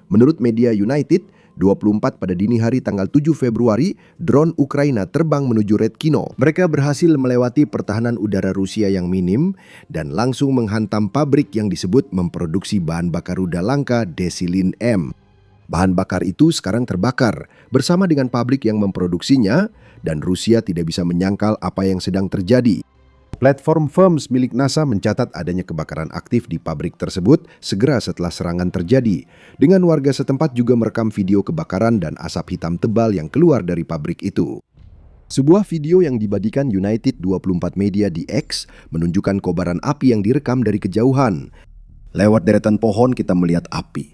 Menurut media United, 24 pada dini hari tanggal 7 Februari, drone Ukraina terbang menuju Redkino. Mereka berhasil melewati pertahanan udara Rusia yang minim dan langsung menghantam pabrik yang disebut memproduksi bahan bakar rudal langka Desilin M. Bahan bakar itu sekarang terbakar bersama dengan pabrik yang memproduksinya dan Rusia tidak bisa menyangkal apa yang sedang terjadi. Platform Firms milik NASA mencatat adanya kebakaran aktif di pabrik tersebut segera setelah serangan terjadi. Dengan warga setempat juga merekam video kebakaran dan asap hitam tebal yang keluar dari pabrik itu. Sebuah video yang dibagikan United 24 Media di X menunjukkan kobaran api yang direkam dari kejauhan. Lewat deretan pohon kita melihat api.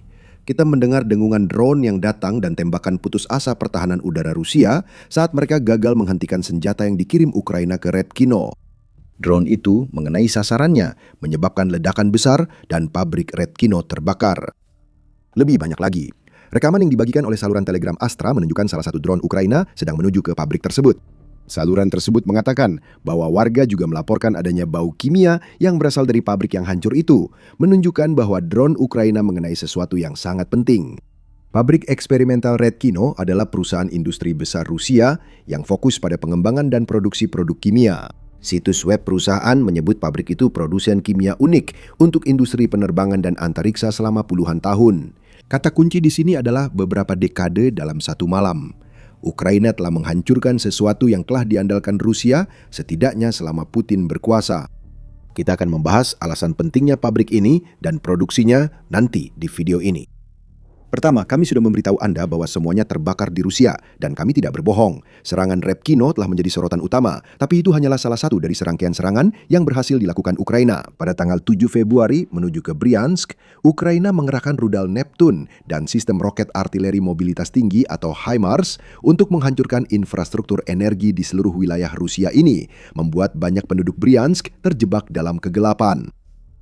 Kita mendengar dengungan drone yang datang dan tembakan putus asa pertahanan udara Rusia saat mereka gagal menghentikan senjata yang dikirim Ukraina ke Redkino. Drone itu mengenai sasarannya, menyebabkan ledakan besar dan pabrik Redkino terbakar. Lebih banyak lagi, rekaman yang dibagikan oleh saluran Telegram Astra menunjukkan salah satu drone Ukraina sedang menuju ke pabrik tersebut. Saluran tersebut mengatakan bahwa warga juga melaporkan adanya bau kimia yang berasal dari pabrik yang hancur itu, menunjukkan bahwa drone Ukraina mengenai sesuatu yang sangat penting. Pabrik eksperimental Redkino adalah perusahaan industri besar Rusia yang fokus pada pengembangan dan produksi produk kimia. Situs web perusahaan menyebut pabrik itu produsen kimia unik untuk industri penerbangan dan antariksa selama puluhan tahun. Kata kunci di sini adalah beberapa dekade dalam satu malam. Ukraina telah menghancurkan sesuatu yang telah diandalkan Rusia setidaknya selama Putin berkuasa. Kita akan membahas alasan pentingnya pabrik ini dan produksinya nanti di video ini. Pertama, kami sudah memberitahu Anda bahwa semuanya terbakar di Rusia, dan kami tidak berbohong. Serangan Repkino telah menjadi sorotan utama, tapi itu hanyalah salah satu dari serangkaian serangan yang berhasil dilakukan Ukraina. Pada tanggal 7 Februari, menuju ke Bryansk, Ukraina mengerahkan rudal Neptune dan sistem roket artileri mobilitas tinggi atau HIMARS untuk menghancurkan infrastruktur energi di seluruh wilayah Rusia ini, membuat banyak penduduk Bryansk terjebak dalam kegelapan.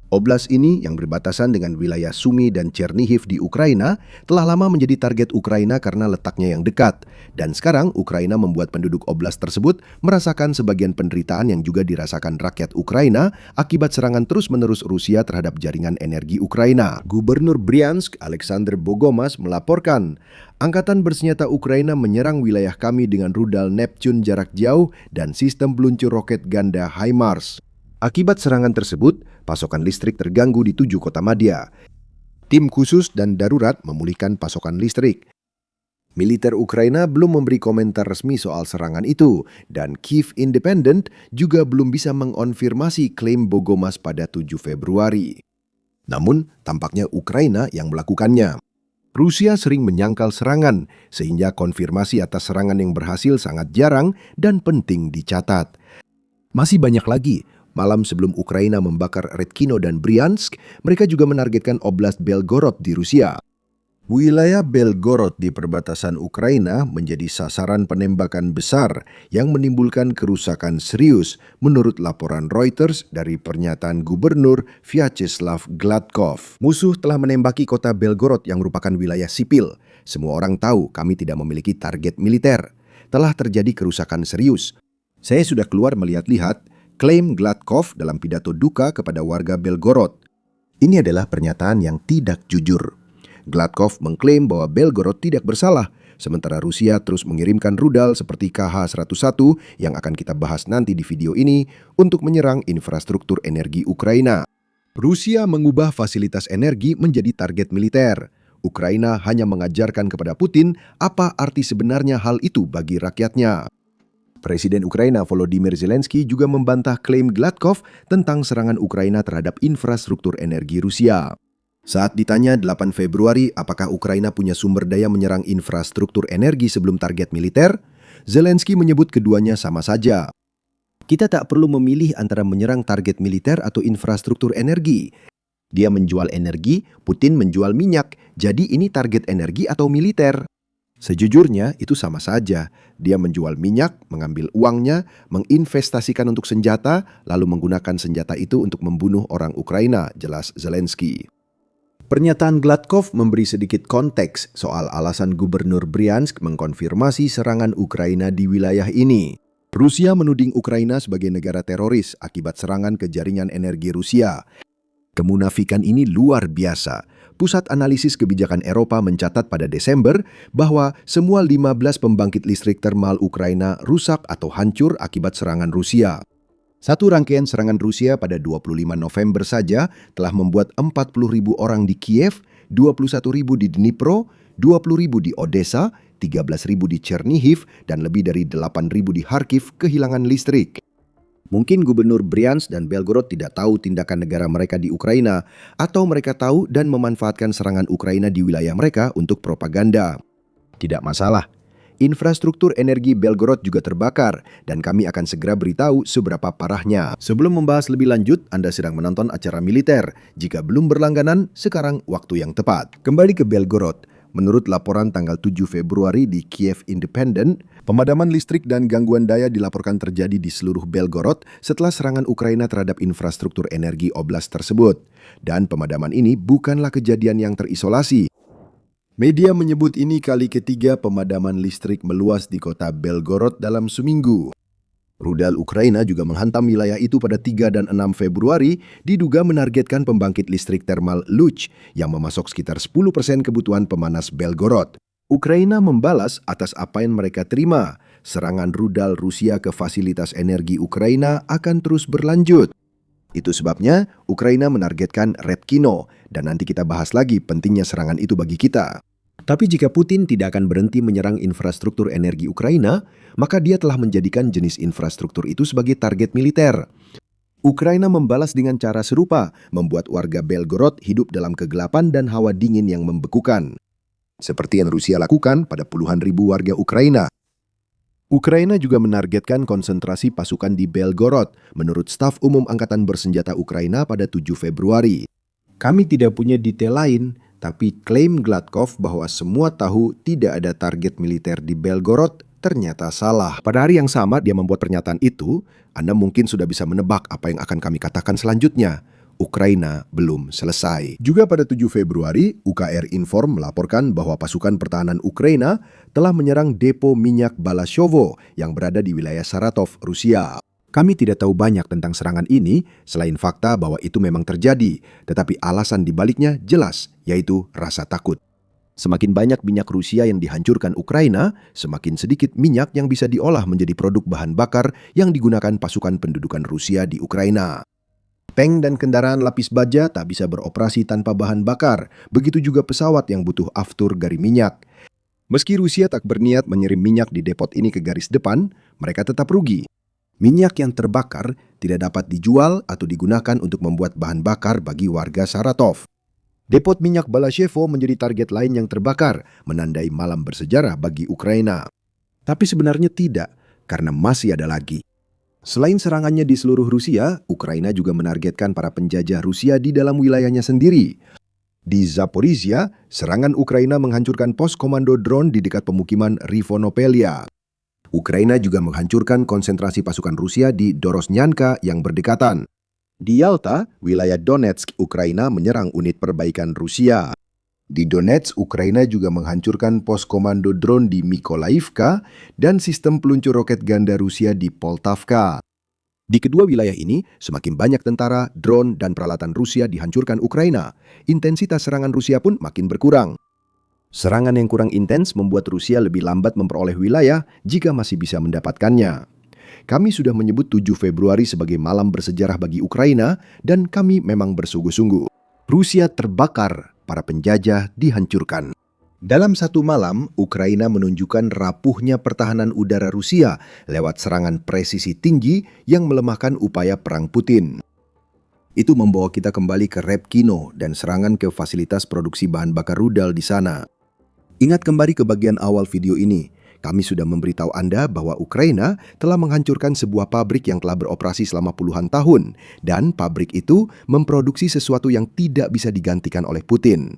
Oblast ini yang berbatasan dengan wilayah Sumy dan Chernihiv di Ukraina telah lama menjadi target Ukraina karena letaknya yang dekat. Dan sekarang Ukraina membuat penduduk oblast tersebut merasakan sebagian penderitaan yang juga dirasakan rakyat Ukraina akibat serangan terus-menerus Rusia terhadap jaringan energi Ukraina. Gubernur Bryansk, Alexander Bogomas, melaporkan, Angkatan bersenjata Ukraina menyerang wilayah kami dengan rudal Neptune jarak jauh dan sistem peluncur roket ganda HIMARS. Akibat serangan tersebut, pasokan listrik terganggu di 7 kota madya. Tim khusus dan darurat memulihkan pasokan listrik. Militer Ukraina belum memberi komentar resmi soal serangan itu, dan Kyiv Independent juga belum bisa mengonfirmasi klaim Bogomas pada 7 Februari. Namun, tampaknya Ukraina yang melakukannya. Rusia sering menyangkal serangan, sehingga konfirmasi atas serangan yang berhasil sangat jarang dan penting dicatat. Masih banyak lagi. Malam sebelum Ukraina membakar Repkino dan Bryansk, mereka juga menargetkan Oblast Belgorod di Rusia. Wilayah Belgorod di perbatasan Ukraina menjadi sasaran penembakan besar yang menimbulkan kerusakan serius, menurut laporan Reuters dari pernyataan Gubernur Vyacheslav Gladkov. Musuh telah menembaki kota Belgorod yang merupakan wilayah sipil. Semua orang tahu kami tidak memiliki target militer. Telah terjadi kerusakan serius. Saya sudah keluar melihat-lihat, klaim Gladkov dalam pidato duka kepada warga Belgorod. Ini adalah pernyataan yang tidak jujur. Gladkov mengklaim bahwa Belgorod tidak bersalah, sementara Rusia terus mengirimkan rudal seperti KH-101 yang akan kita bahas nanti di video ini untuk menyerang infrastruktur energi Ukraina. Rusia mengubah fasilitas energi menjadi target militer. Ukraina hanya mengajarkan kepada Putin apa arti sebenarnya hal itu bagi rakyatnya. Presiden Ukraina Volodymyr Zelensky juga membantah klaim Gladkov tentang serangan Ukraina terhadap infrastruktur energi Rusia. Saat ditanya 8 Februari apakah Ukraina punya sumber daya menyerang infrastruktur energi sebelum target militer, Zelensky menyebut keduanya sama saja. Kita tak perlu memilih antara menyerang target militer atau infrastruktur energi. Dia menjual energi, Putin menjual minyak, jadi ini target energi atau militer. Sejujurnya itu sama saja. Dia menjual minyak, mengambil uangnya, menginvestasikan untuk senjata, lalu menggunakan senjata itu untuk membunuh orang Ukraina, jelas Zelensky. Pernyataan Gladkov memberi sedikit konteks soal alasan Gubernur Bryansk mengkonfirmasi serangan Ukraina di wilayah ini. Rusia menuding Ukraina sebagai negara teroris akibat serangan ke jaringan energi Rusia. Kemunafikan ini luar biasa. Pusat Analisis Kebijakan Eropa mencatat pada Desember bahwa semua 15 pembangkit listrik termal Ukraina rusak atau hancur akibat serangan Rusia. Satu rangkaian serangan Rusia pada 25 November saja telah membuat 40.000 orang di Kiev, 21.000 di Dnipro, 20.000 di Odessa, 13.000 di Chernihiv, dan lebih dari 8.000 di Kharkiv kehilangan listrik. Mungkin Gubernur Bryansk dan Belgorod tidak tahu tindakan negara mereka di Ukraina, atau mereka tahu dan memanfaatkan serangan Ukraina di wilayah mereka untuk propaganda. Tidak masalah. Infrastruktur energi Belgorod juga terbakar, dan kami akan segera beritahu seberapa parahnya. Sebelum membahas lebih lanjut, Anda sedang menonton acara militer. Jika belum berlangganan, sekarang waktu yang tepat. Kembali ke Belgorod. Menurut laporan tanggal 7 Februari di Kyiv Independent, pemadaman listrik dan gangguan daya dilaporkan terjadi di seluruh Belgorod setelah serangan Ukraina terhadap infrastruktur energi oblast tersebut. Dan pemadaman ini bukanlah kejadian yang terisolasi. Media menyebut ini kali ketiga pemadaman listrik meluas di kota Belgorod dalam seminggu. Rudal Ukraina juga menghantam wilayah itu pada 3 dan 6 Februari, diduga menargetkan pembangkit listrik termal Luch yang memasok sekitar 10% kebutuhan pemanas Belgorod. Ukraina membalas atas apa yang mereka terima. Serangan rudal Rusia ke fasilitas energi Ukraina akan terus berlanjut. Itu sebabnya Ukraina menargetkan Repkino, dan nanti kita bahas lagi pentingnya serangan itu bagi kita. Tapi jika Putin tidak akan berhenti menyerang infrastruktur energi Ukraina, maka dia telah menjadikan jenis infrastruktur itu sebagai target militer. Ukraina membalas dengan cara serupa, membuat warga Belgorod hidup dalam kegelapan dan hawa dingin yang membekukan. seperti yang Rusia lakukan pada puluhan ribu warga Ukraina. Ukraina juga menargetkan konsentrasi pasukan di Belgorod, menurut staf umum Angkatan Bersenjata Ukraina pada 7 Februari. Kami tidak punya detail lain, tapi klaim Gladkov bahwa semua tahu tidak ada target militer di Belgorod ternyata salah. Pada hari yang sama dia membuat pernyataan itu, Anda mungkin sudah bisa menebak apa yang akan kami katakan selanjutnya. Ukraina belum selesai. Juga pada 7 Februari, UKR Inform melaporkan bahwa pasukan pertahanan Ukraina telah menyerang depo minyak Balashovo yang berada di wilayah Saratov, Rusia. Kami tidak tahu banyak tentang serangan ini, selain fakta bahwa itu memang terjadi, tetapi alasan dibaliknya jelas, yaitu rasa takut. Semakin banyak minyak Rusia yang dihancurkan Ukraina, semakin sedikit minyak yang bisa diolah menjadi produk bahan bakar yang digunakan pasukan pendudukan Rusia di Ukraina. Tank dan kendaraan lapis baja tak bisa beroperasi tanpa bahan bakar, begitu juga pesawat yang butuh aftur dari minyak. Meski Rusia tak berniat mengirim minyak di depot ini ke garis depan, mereka tetap rugi. Minyak yang terbakar tidak dapat dijual atau digunakan untuk membuat bahan bakar bagi warga Saratov. Depot minyak Balashevo menjadi target lain yang terbakar, menandai malam bersejarah bagi Ukraina. Tapi sebenarnya tidak, karena masih ada lagi. Selain serangannya di seluruh Rusia, Ukraina juga menargetkan para penjajah Rusia di dalam wilayahnya sendiri. Di Zaporizhia, serangan Ukraina menghancurkan pos komando drone di dekat pemukiman Rivonopelia. Ukraina juga menghancurkan konsentrasi pasukan Rusia di Dorosnyanka yang berdekatan. Di Yalta, wilayah Donetsk, Ukraina menyerang unit perbaikan Rusia. Di Donetsk, Ukraina juga menghancurkan pos komando drone di Mykolaivka dan sistem peluncur roket ganda Rusia di Poltavka. Di kedua wilayah ini, semakin banyak tentara, drone, dan peralatan Rusia dihancurkan Ukraina. Intensitas serangan Rusia pun makin berkurang. Serangan yang kurang intens membuat Rusia lebih lambat memperoleh wilayah jika masih bisa mendapatkannya. Kami sudah menyebut 7 Februari sebagai malam bersejarah bagi Ukraina, dan kami memang bersungguh-sungguh. Rusia terbakar, para penjajah dihancurkan. Dalam satu malam, Ukraina menunjukkan rapuhnya pertahanan udara Rusia lewat serangan presisi tinggi yang melemahkan upaya perang Putin. Itu membawa kita kembali ke Repkino dan serangan ke fasilitas produksi bahan bakar rudal di sana. Ingat kembali ke bagian awal video ini. Kami sudah memberitahu Anda bahwa Ukraina telah menghancurkan sebuah pabrik yang telah beroperasi selama puluhan tahun, dan pabrik itu memproduksi sesuatu yang tidak bisa digantikan oleh Putin.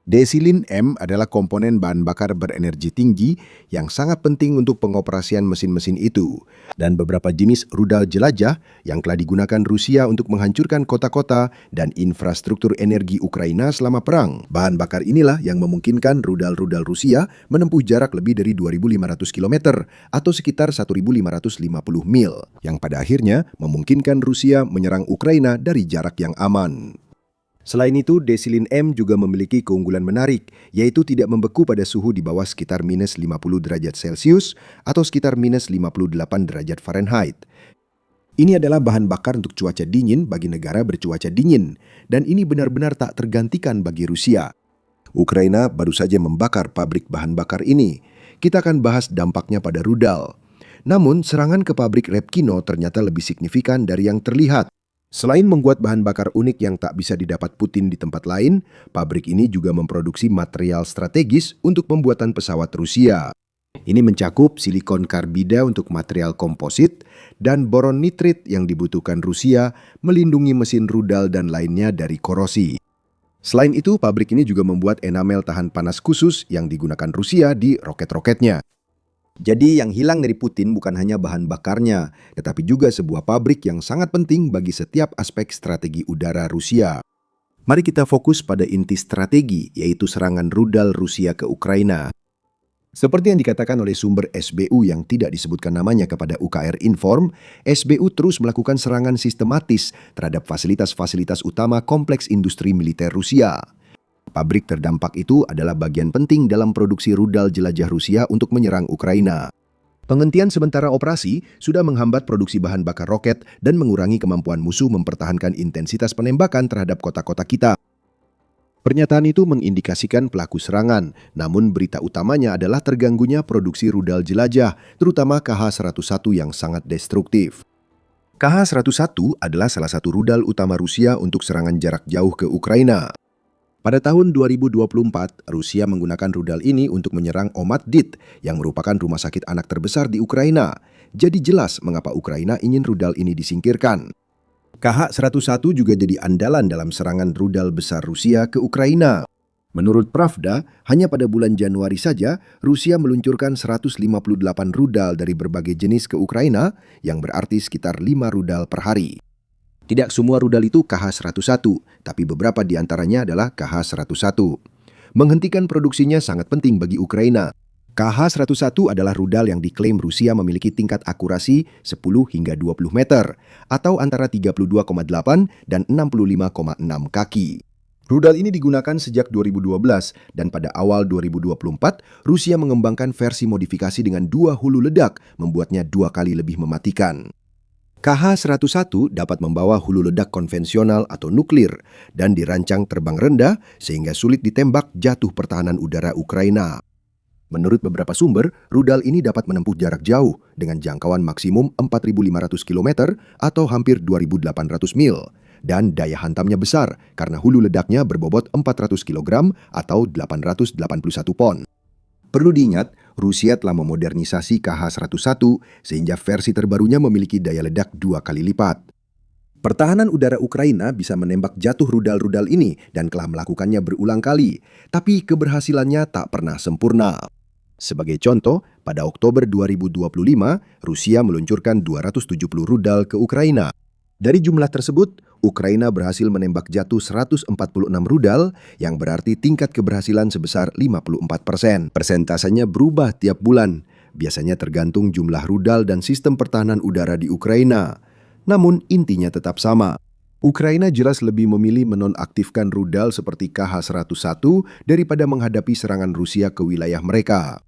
Desilin M adalah komponen bahan bakar berenergi tinggi yang sangat penting untuk pengoperasian mesin-mesin itu, dan beberapa jenis rudal jelajah yang telah digunakan Rusia untuk menghancurkan kota-kota dan infrastruktur energi Ukraina selama perang. Bahan bakar inilah yang memungkinkan rudal-rudal Rusia menempuh jarak lebih dari 2.500 km atau sekitar 1.550 mil, yang pada akhirnya memungkinkan Rusia menyerang Ukraina dari jarak yang aman. Selain itu, Desilin M juga memiliki keunggulan menarik, yaitu tidak membeku pada suhu di bawah sekitar minus 50 derajat Celcius atau sekitar minus 58 derajat Fahrenheit. Ini adalah bahan bakar untuk cuaca dingin bagi negara bercuaca dingin, dan ini benar-benar tak tergantikan bagi Rusia. Ukraina baru saja membakar pabrik bahan bakar ini. Kita akan bahas dampaknya pada rudal. Namun, serangan ke pabrik Repkino ternyata lebih signifikan dari yang terlihat. Selain membuat bahan bakar unik yang tak bisa didapat Putin di tempat lain, pabrik ini juga memproduksi material strategis untuk pembuatan pesawat Rusia. Ini mencakup silikon karbida untuk material komposit dan boron nitrit yang dibutuhkan Rusia melindungi mesin rudal dan lainnya dari korosi. Selain itu, pabrik ini juga membuat enamel tahan panas khusus yang digunakan Rusia di roket-roketnya. Jadi yang hilang dari Putin bukan hanya bahan bakarnya, tetapi juga sebuah pabrik yang sangat penting bagi setiap aspek strategi udara Rusia. Mari kita fokus pada inti strategi, yaitu serangan rudal Rusia ke Ukraina. Seperti yang dikatakan oleh sumber SBU yang tidak disebutkan namanya kepada UKR Inform, SBU terus melakukan serangan sistematis terhadap fasilitas-fasilitas utama kompleks industri militer Rusia. Pabrik terdampak itu adalah bagian penting dalam produksi rudal jelajah Rusia untuk menyerang Ukraina. Penghentian sementara operasi sudah menghambat produksi bahan bakar roket dan mengurangi kemampuan musuh mempertahankan intensitas penembakan terhadap kota-kota kita. Pernyataan itu mengindikasikan pelaku serangan, namun berita utamanya adalah terganggunya produksi rudal jelajah, terutama KH-101 yang sangat destruktif. KH-101 adalah salah satu rudal utama Rusia untuk serangan jarak jauh ke Ukraina. Pada tahun 2024, Rusia menggunakan rudal ini untuk menyerang Omadyt yang merupakan rumah sakit anak terbesar di Ukraina. Jadi jelas mengapa Ukraina ingin rudal ini disingkirkan. KH-101 juga jadi andalan dalam serangan rudal besar Rusia ke Ukraina. Menurut Pravda, hanya pada bulan Januari saja, Rusia meluncurkan 158 rudal dari berbagai jenis ke Ukraina, yang berarti sekitar 5 rudal per hari. Tidak semua rudal itu KH-101, tapi beberapa di antaranya adalah KH-101. Menghentikan produksinya sangat penting bagi Ukraina. KH-101 adalah rudal yang diklaim Rusia memiliki tingkat akurasi 10 hingga 20 meter, atau antara 32,8 dan 65,6 kaki. Rudal ini digunakan sejak 2012 dan pada awal 2024, Rusia mengembangkan versi modifikasi dengan 2 hulu ledak, membuatnya 2 kali lebih mematikan. KH-101 dapat membawa hulu ledak konvensional atau nuklir dan dirancang terbang rendah sehingga sulit ditembak jatuh pertahanan udara Ukraina. Menurut beberapa sumber, rudal ini dapat menempuh jarak jauh dengan jangkauan maksimum 4.500 km atau hampir 2.800 mil. Dan daya hantamnya besar karena hulu ledaknya berbobot 400 kg atau 881 pon. Perlu diingat, Rusia telah memodernisasi KH-101 sehingga versi terbarunya memiliki daya ledak 2 kali lipat. Pertahanan udara Ukraina bisa menembak jatuh rudal-rudal ini dan telah melakukannya berulang kali, tapi keberhasilannya tak pernah sempurna. Sebagai contoh, pada Oktober 2025, Rusia meluncurkan 270 rudal ke Ukraina. Dari jumlah tersebut, Ukraina berhasil menembak jatuh 146 rudal yang berarti tingkat keberhasilan sebesar 54%. Persentasenya berubah tiap bulan, biasanya tergantung jumlah rudal dan sistem pertahanan udara di Ukraina. Namun intinya tetap sama. Ukraina jelas lebih memilih menonaktifkan rudal seperti KH-101 daripada menghadapi serangan Rusia ke wilayah mereka.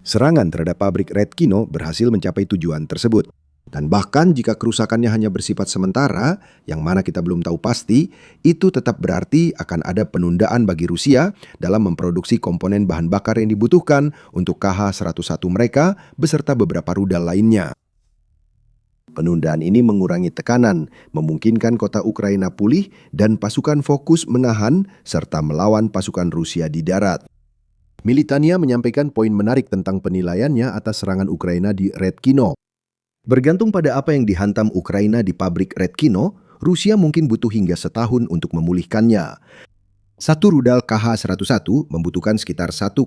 Serangan terhadap pabrik Redkino berhasil mencapai tujuan tersebut. Dan bahkan jika kerusakannya hanya bersifat sementara, yang mana kita belum tahu pasti, itu tetap berarti akan ada penundaan bagi Rusia dalam memproduksi komponen bahan bakar yang dibutuhkan untuk KH-101 mereka beserta beberapa rudal lainnya. Penundaan ini mengurangi tekanan, memungkinkan kota Ukraina pulih dan pasukan fokus menahan serta melawan pasukan Rusia di darat. Militania menyampaikan poin menarik tentang penilaiannya atas serangan Ukraina di Redkino. Bergantung pada apa yang dihantam Ukraina di pabrik Redkino, Rusia mungkin butuh hingga setahun untuk memulihkannya. Satu rudal KH-101 membutuhkan sekitar 1,5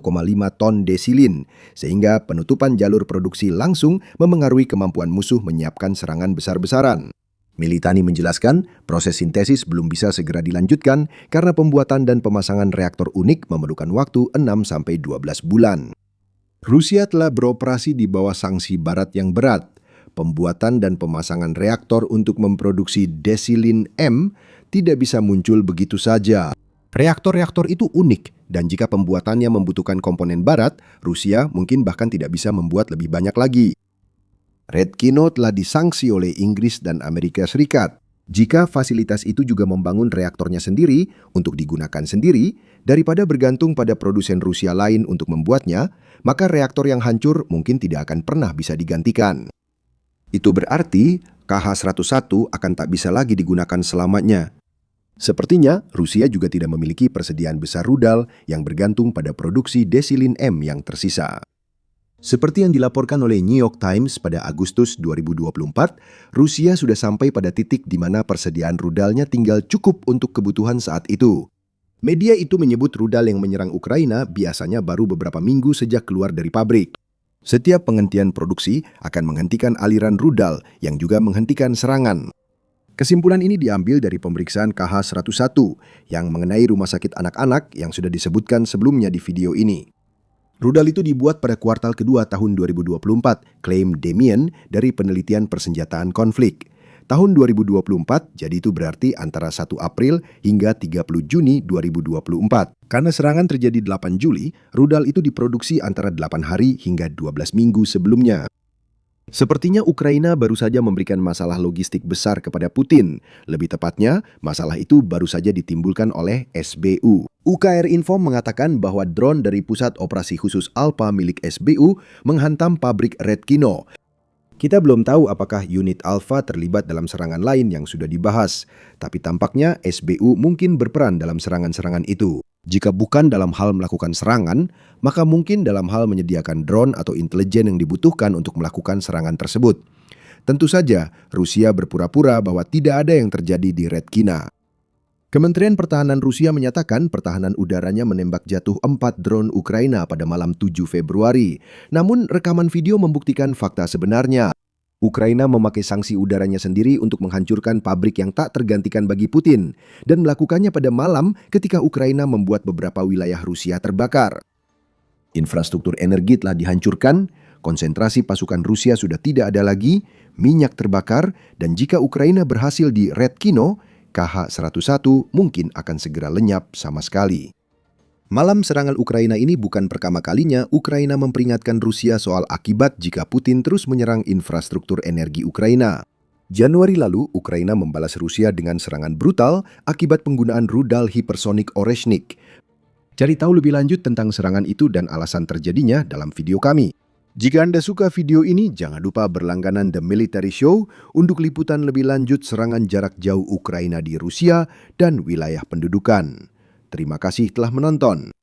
ton desilin, sehingga penutupan jalur produksi langsung memengaruhi kemampuan musuh menyiapkan serangan besar-besaran. Militani menjelaskan, proses sintesis belum bisa segera dilanjutkan karena pembuatan dan pemasangan reaktor unik memerlukan waktu 6-12 bulan. Rusia telah beroperasi di bawah sanksi Barat yang berat. Pembuatan dan pemasangan reaktor untuk memproduksi desilin M tidak bisa muncul begitu saja. Reaktor-reaktor itu unik, dan jika pembuatannya membutuhkan komponen barat, Rusia mungkin bahkan tidak bisa membuat lebih banyak lagi. Redkino telah disanksi oleh Inggris dan Amerika Serikat. Jika fasilitas itu juga membangun reaktornya sendiri untuk digunakan sendiri, daripada bergantung pada produsen Rusia lain untuk membuatnya, maka reaktor yang hancur mungkin tidak akan pernah bisa digantikan. Itu berarti KH-101 akan tak bisa lagi digunakan selamanya. Sepertinya Rusia juga tidak memiliki persediaan besar rudal yang bergantung pada produksi desilin M yang tersisa. Seperti yang dilaporkan oleh New York Times pada Agustus 2024, Rusia sudah sampai pada titik di mana persediaan rudalnya tinggal cukup untuk kebutuhan saat itu. Media itu menyebut rudal yang menyerang Ukraina biasanya baru beberapa minggu sejak keluar dari pabrik. Setiap penghentian produksi akan menghentikan aliran rudal yang juga menghentikan serangan. Kesimpulan ini diambil dari pemeriksaan KH-101 yang mengenai rumah sakit anak-anak yang sudah disebutkan sebelumnya di video ini. Rudal itu dibuat pada kuartal kedua tahun 2024, klaim Damien dari penelitian persenjataan konflik. Tahun 2024, jadi itu berarti antara 1 April hingga 30 Juni 2024. Karena serangan terjadi 8 Juli, rudal itu diproduksi antara 8 hari hingga 12 minggu sebelumnya. Sepertinya Ukraina baru saja memberikan masalah logistik besar kepada Putin. Lebih tepatnya, masalah itu baru saja ditimbulkan oleh SBU. UKR Info mengatakan bahwa drone dari Pusat Operasi Khusus Alpha milik SBU menghantam pabrik Redkino. Kita belum tahu apakah unit Alpha terlibat dalam serangan lain yang sudah dibahas, tapi tampaknya SBU mungkin berperan dalam serangan-serangan itu. Jika bukan dalam hal melakukan serangan, maka mungkin dalam hal menyediakan drone atau intelijen yang dibutuhkan untuk melakukan serangan tersebut. Tentu saja, Rusia berpura-pura bahwa tidak ada yang terjadi di Redkina. Kementerian Pertahanan Rusia menyatakan pertahanan udaranya menembak jatuh 4 drone Ukraina pada malam 7 Februari. Namun rekaman video membuktikan fakta sebenarnya. Ukraina memakai sanksi udaranya sendiri untuk menghancurkan pabrik yang tak tergantikan bagi Putin dan melakukannya pada malam ketika Ukraina membuat beberapa wilayah Rusia terbakar. Infrastruktur energi telah dihancurkan, konsentrasi pasukan Rusia sudah tidak ada lagi, minyak terbakar, dan jika Ukraina berhasil di Redkino, KH-101 mungkin akan segera lenyap sama sekali. Malam serangan Ukraina ini bukan pertama kalinya Ukraina memperingatkan Rusia soal akibat jika Putin terus menyerang infrastruktur energi Ukraina. Januari lalu, Ukraina membalas Rusia dengan serangan brutal akibat penggunaan rudal hipersonik Oreshnik. Cari tahu lebih lanjut tentang serangan itu dan alasan terjadinya dalam video kami. Jika Anda suka video ini, jangan lupa berlangganan The Military Show untuk liputan lebih lanjut serangan jarak jauh Ukraina di Rusia dan wilayah pendudukan. Terima kasih telah menonton.